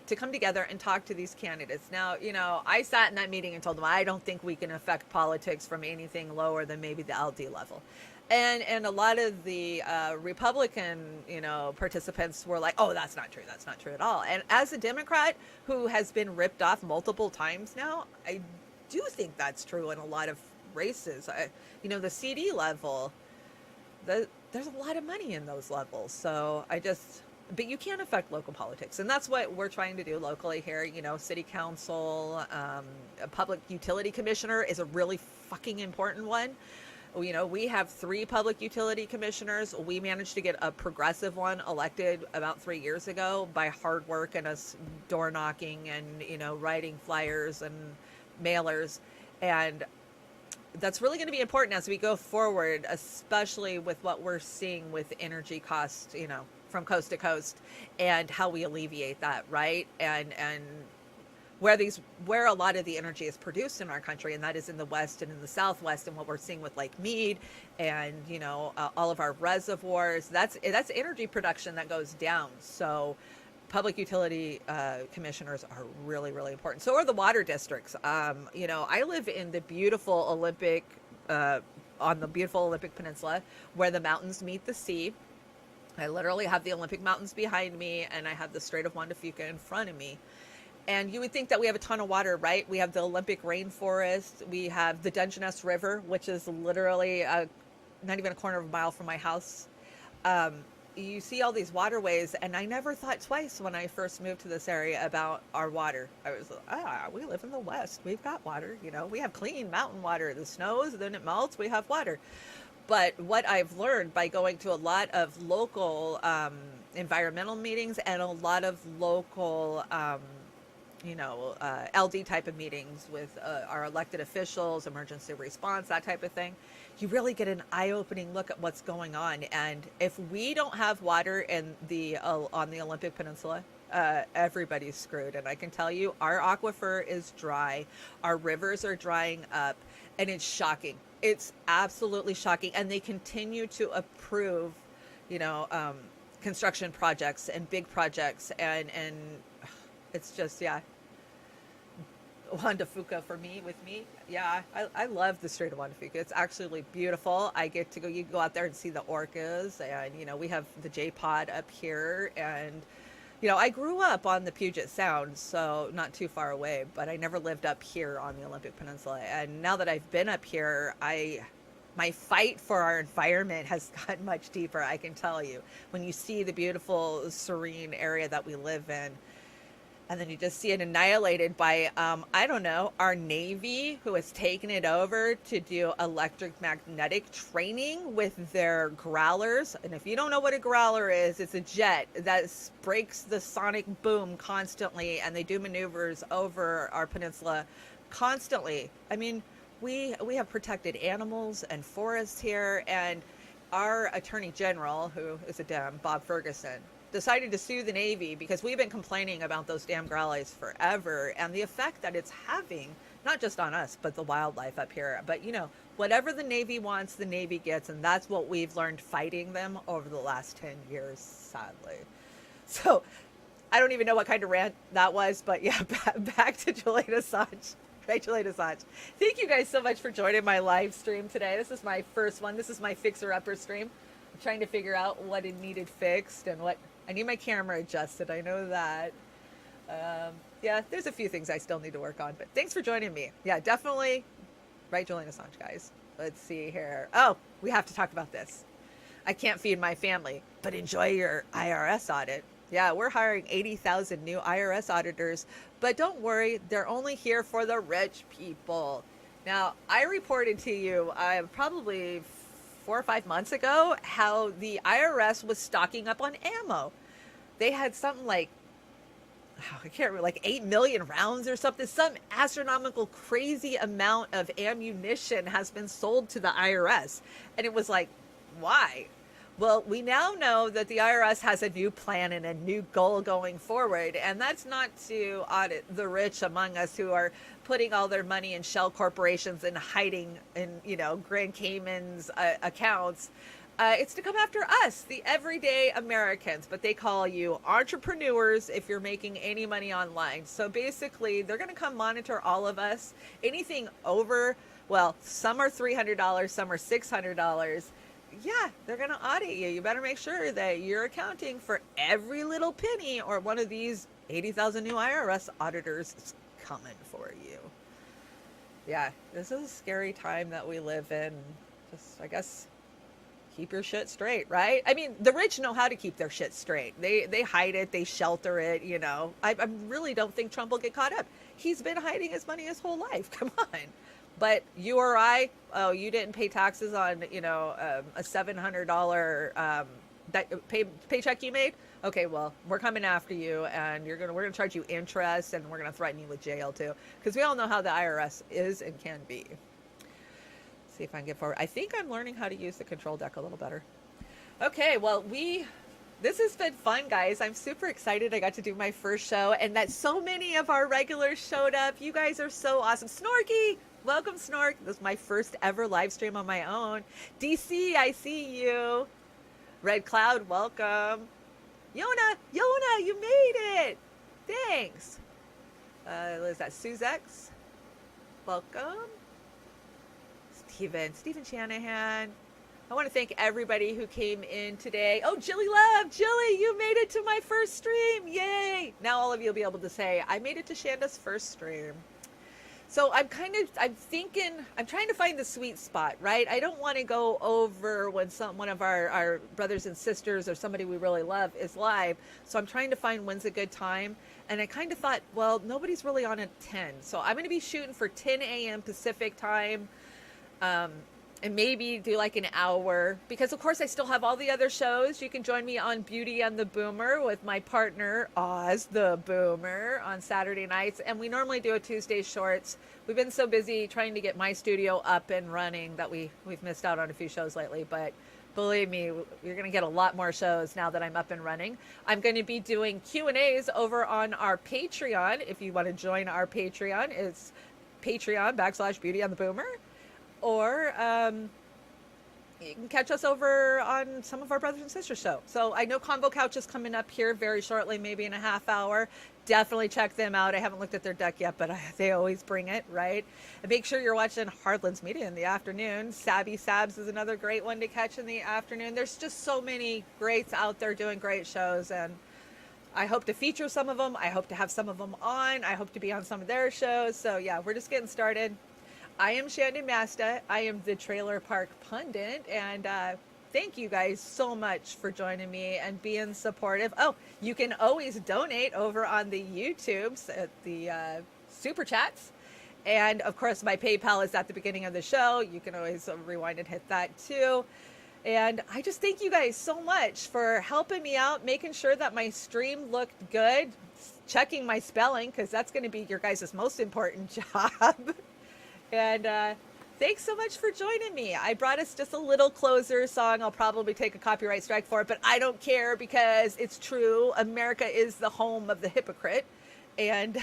to come together and talk to these candidates. Now, I sat in that meeting and told them I don't think we can affect politics from anything lower than maybe the LD level. And a lot of the Republican, participants were like, oh, that's not true. That's not true at all. And as a Democrat who has been ripped off multiple times now, I do think that's true in a lot of races. The CD level, there's a lot of money in those levels. So but you can't affect local politics. And that's what we're trying to do locally here. City council, a public utility commissioner is a really fucking important one. We have 3 public utility commissioners. We managed to get a progressive one elected about 3 years ago by hard work and us door knocking and, writing flyers and mailers. And that's really going to be important as we go forward, especially with what we're seeing with energy costs, from coast to coast, and how we alleviate that, right? And where a lot of the energy is produced in our country, and that is in the West and in the Southwest, and what we're seeing with Lake Mead and all of our reservoirs. That's energy production that goes down. So public utility commissioners are really, really important. So are the water districts. I live in the beautiful on the beautiful Olympic Peninsula where the mountains meet the sea. I literally have the Olympic Mountains behind me, and I have the Strait of Juan de Fuca in front of me. And you would think that we have a ton of water, right? We have the Olympic rainforest. We have the Dungeness River, which is literally not even a quarter of a mile from my house. You see all these waterways, and I never thought twice when I first moved to this area about our water. I was we live in the West. We've got water. We have clean mountain water. The snows, then it melts. We have water. But what I've learned by going to a lot of local environmental meetings and a lot of local LD type of meetings with our elected officials, emergency response, that type of thing, you really get an eye-opening look at what's going on. And if we don't have water in on the Olympic Peninsula, everybody's screwed. And I can tell you, our aquifer is dry, our rivers are drying up, and it's shocking. It's absolutely shocking. And they continue to approve, construction projects and big projects, and it's just, Juan de Fuca with me. Yeah, I love the Strait of Juan de Fuca. It's actually beautiful. I get to you can go out there and see the orcas, and we have the J-Pod up here, and You know, I grew up on the Puget Sound, so not too far away, but I never lived up here on the Olympic Peninsula. And now that I've been up here, my fight for our environment has gotten much deeper, I can tell you. When you see the beautiful, serene area that we live in, and then you just see it annihilated by, I don't know, our Navy, who has taken it over to do electromagnetic training with their growlers. And if you don't know what a growler is, it's a jet that breaks the sonic boom constantly, and they do maneuvers over our peninsula constantly. I mean, we have protected animals and forests here, and our Attorney General, who is a Dem, Bob Ferguson, decided to sue the Navy because we've been complaining about those damn growlers forever and the effect that it's having, not just on us, but the wildlife up here. But, you know, whatever the Navy wants, the Navy gets, and that's what we've learned fighting them over the last 10 years, sadly. So, I don't even know what kind of rant that was, but yeah, back to Julian Assange. Right, Julian Assange. Thank you guys so much for joining my live stream today. This is my first one. This is my fixer-upper stream. I'm trying to figure out what it needed fixed and what... I need my camera adjusted. I know that. Yeah, there's a few things I still need to work on, but thanks for joining me. Yeah, definitely. Right, Julian Assange, guys. Let's see here. Oh, we have to talk about this. I can't feed my family, but enjoy your IRS audit. Yeah, we're hiring 80,000 new IRS auditors, but don't worry, they're only here for the rich people. Now, I reported to you probably 4 or 5 months ago how the IRS was stocking up on ammo. They had something like, I can't remember, like 8 million rounds or something. Some astronomical crazy amount of ammunition has been sold to the IRS. And it was like, why? Well, we now know that the IRS has a new plan and a new goal going forward, and that's not to audit the rich among us who are putting all their money in shell corporations and hiding in, you know, Grand Cayman's accounts. It's to come after us, the everyday Americans, but they call you entrepreneurs if you're making any money online. So basically, they're going to come monitor all of us. Anything over, well, some are $300, some are $600. Yeah, they're going to audit you. You better make sure that you're accounting for every little penny, or one of these 80,000 new IRS auditors is coming for you. Yeah, this is a scary time that we live in. Just, I guess, keep your shit straight, right? I mean, the rich know how to keep their shit straight. They hide it, they shelter it, you know. I really don't think Trump will get caught up. He's been hiding his money his whole life. Come on. But you or I, oh, you didn't pay taxes on, you know, a $700 paycheck you made? Okay, well, we're coming after you, and we're gonna charge you interest, and we're gonna threaten you with jail too, because we all know how the IRS is and can be. See if I can get forward. I think I'm learning how to use the control deck a little better. Okay, well, this has been fun, guys. I'm super excited I got to do my first show, and that so many of our regulars showed up. You guys are so awesome. Snorky! Welcome, Snork. This is my first ever live stream on my own. DC, I see you. Red Cloud, welcome. Yona, you made it. Thanks. What is that? Suzex, welcome. Steven Shanahan. I want to thank everybody who came in today. Oh, Jilly Love, Jilly, you made it to my first stream. Yay. Now all of you will be able to say, I made it to Shanda's first stream. So I'm trying to find the sweet spot, right? I don't want to go over when one of our brothers and sisters or somebody we really love is live. So I'm trying to find when's a good time. And I kind of thought, well, nobody's really on at 10. So I'm going to be shooting for 10 a.m. Pacific time. And maybe do like an hour, because of course I still have all the other shows. You can join me on Beauty and the Boomer with my partner Oz the Boomer on Saturday nights, and we normally do a Tuesday shorts. We've been so busy trying to get my studio up and running that we've missed out on a few shows lately, but believe me, you're going to get a lot more shows now that I'm up and running. I'm going to be doing Q&As over on our Patreon. If you want to join our Patreon, it's Patreon.com/Beauty and the Boomer. Or you can catch us over on some of our brothers and sisters show. So I know Convo Couch is coming up here very shortly, maybe in a half hour. Definitely check them out. I haven't looked at their deck yet, but they always bring it, right? And make sure you're watching Hardlands Media in the afternoon. Sabby Sabs is another great one to catch in the afternoon. There's just so many greats out there doing great shows, and I hope to feature some of them. I hope to have some of them on. I hope to be on some of their shows. So yeah, we're just getting started. I am Shandon Masta. I am the Trailer Park Pundit, and thank you guys so much for joining me and being supportive. Oh, you can always donate over on the YouTubes at the Super Chats. And of course, my PayPal is at the beginning of the show. You can always rewind and hit that too. And I just thank you guys so much for helping me out, making sure that my stream looked good, checking my spelling, because that's going to be your guys' most important job. And thanks so much for joining me. I brought us just a little closer song. I'll probably take a copyright strike for it, but I don't care because it's true. America is the home of the hypocrite. And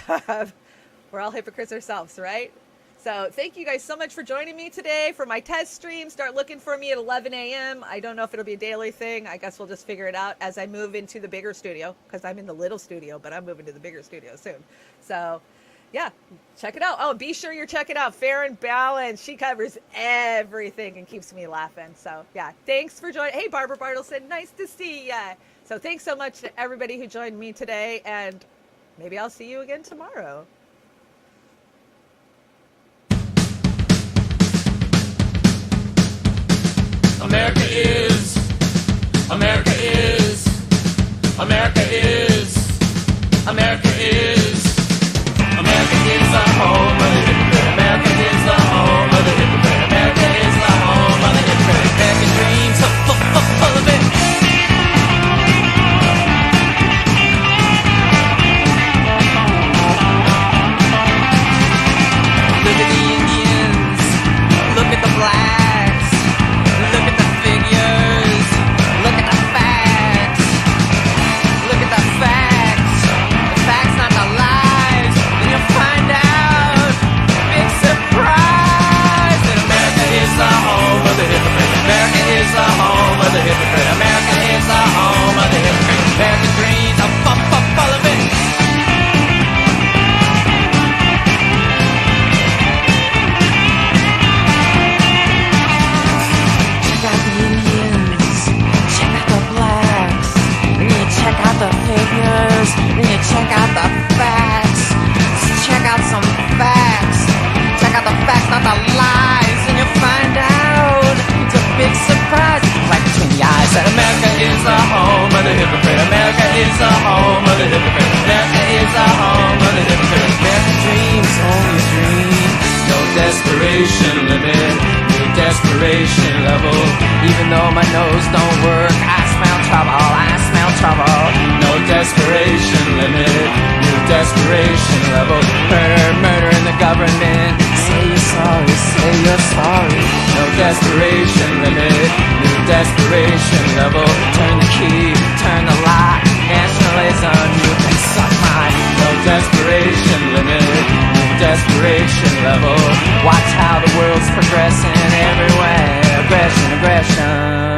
we're all hypocrites ourselves, right? So thank you guys so much for joining me today for my test stream. Start looking for me at 11 a.m. I don't know if it'll be a daily thing. I guess we'll just figure it out as I move into the bigger studio, because I'm in the little studio, but I'm moving to the bigger studio soon. So yeah, check it out. Oh, be sure you're checking out Fair and Balanced. She covers everything and keeps me laughing. So yeah, thanks for joining. Hey, Barbara Bartleson, nice to see ya. So thanks so much to everybody who joined me today, and maybe I'll see you again tomorrow. America is, America is, America is, America is, America is the home of the hypocrite. America is the home of the hypocrite. America is the home of the hypocrite. American dreams are full of it. Look at the Indians, look at the blacks, look at the figures, look at the facts, look at the facts not the lies, and you'll find out, big surprise, that America is the home of the hypocrite. America is the home of the hypocrite. America is the home of the hypocrite. American dreams are full of it. Check out the Indians, check out the blacks, and you check out the figures, and you check out the facts. Check out some facts, check out the facts, not the lies, and you'll find out it's a big surprise. Right between the eyes that America is the home of the hypocrite. America is the home of the hypocrite. America is the home of the hypocrite. American dreams, only a dream. No desperation limit, no desperation level. Even though my nose don't work, I smell trouble, I smell trouble. No desperation limit, no desperation level. Murder in the government. Say you're sorry, say you're sorry. No desperation limit, no desperation level. Turn the key, turn the lock. Nationalism, you can suck mine. No desperation limit, no desperation level. Watch how the world's progressing everywhere. Aggression, aggression.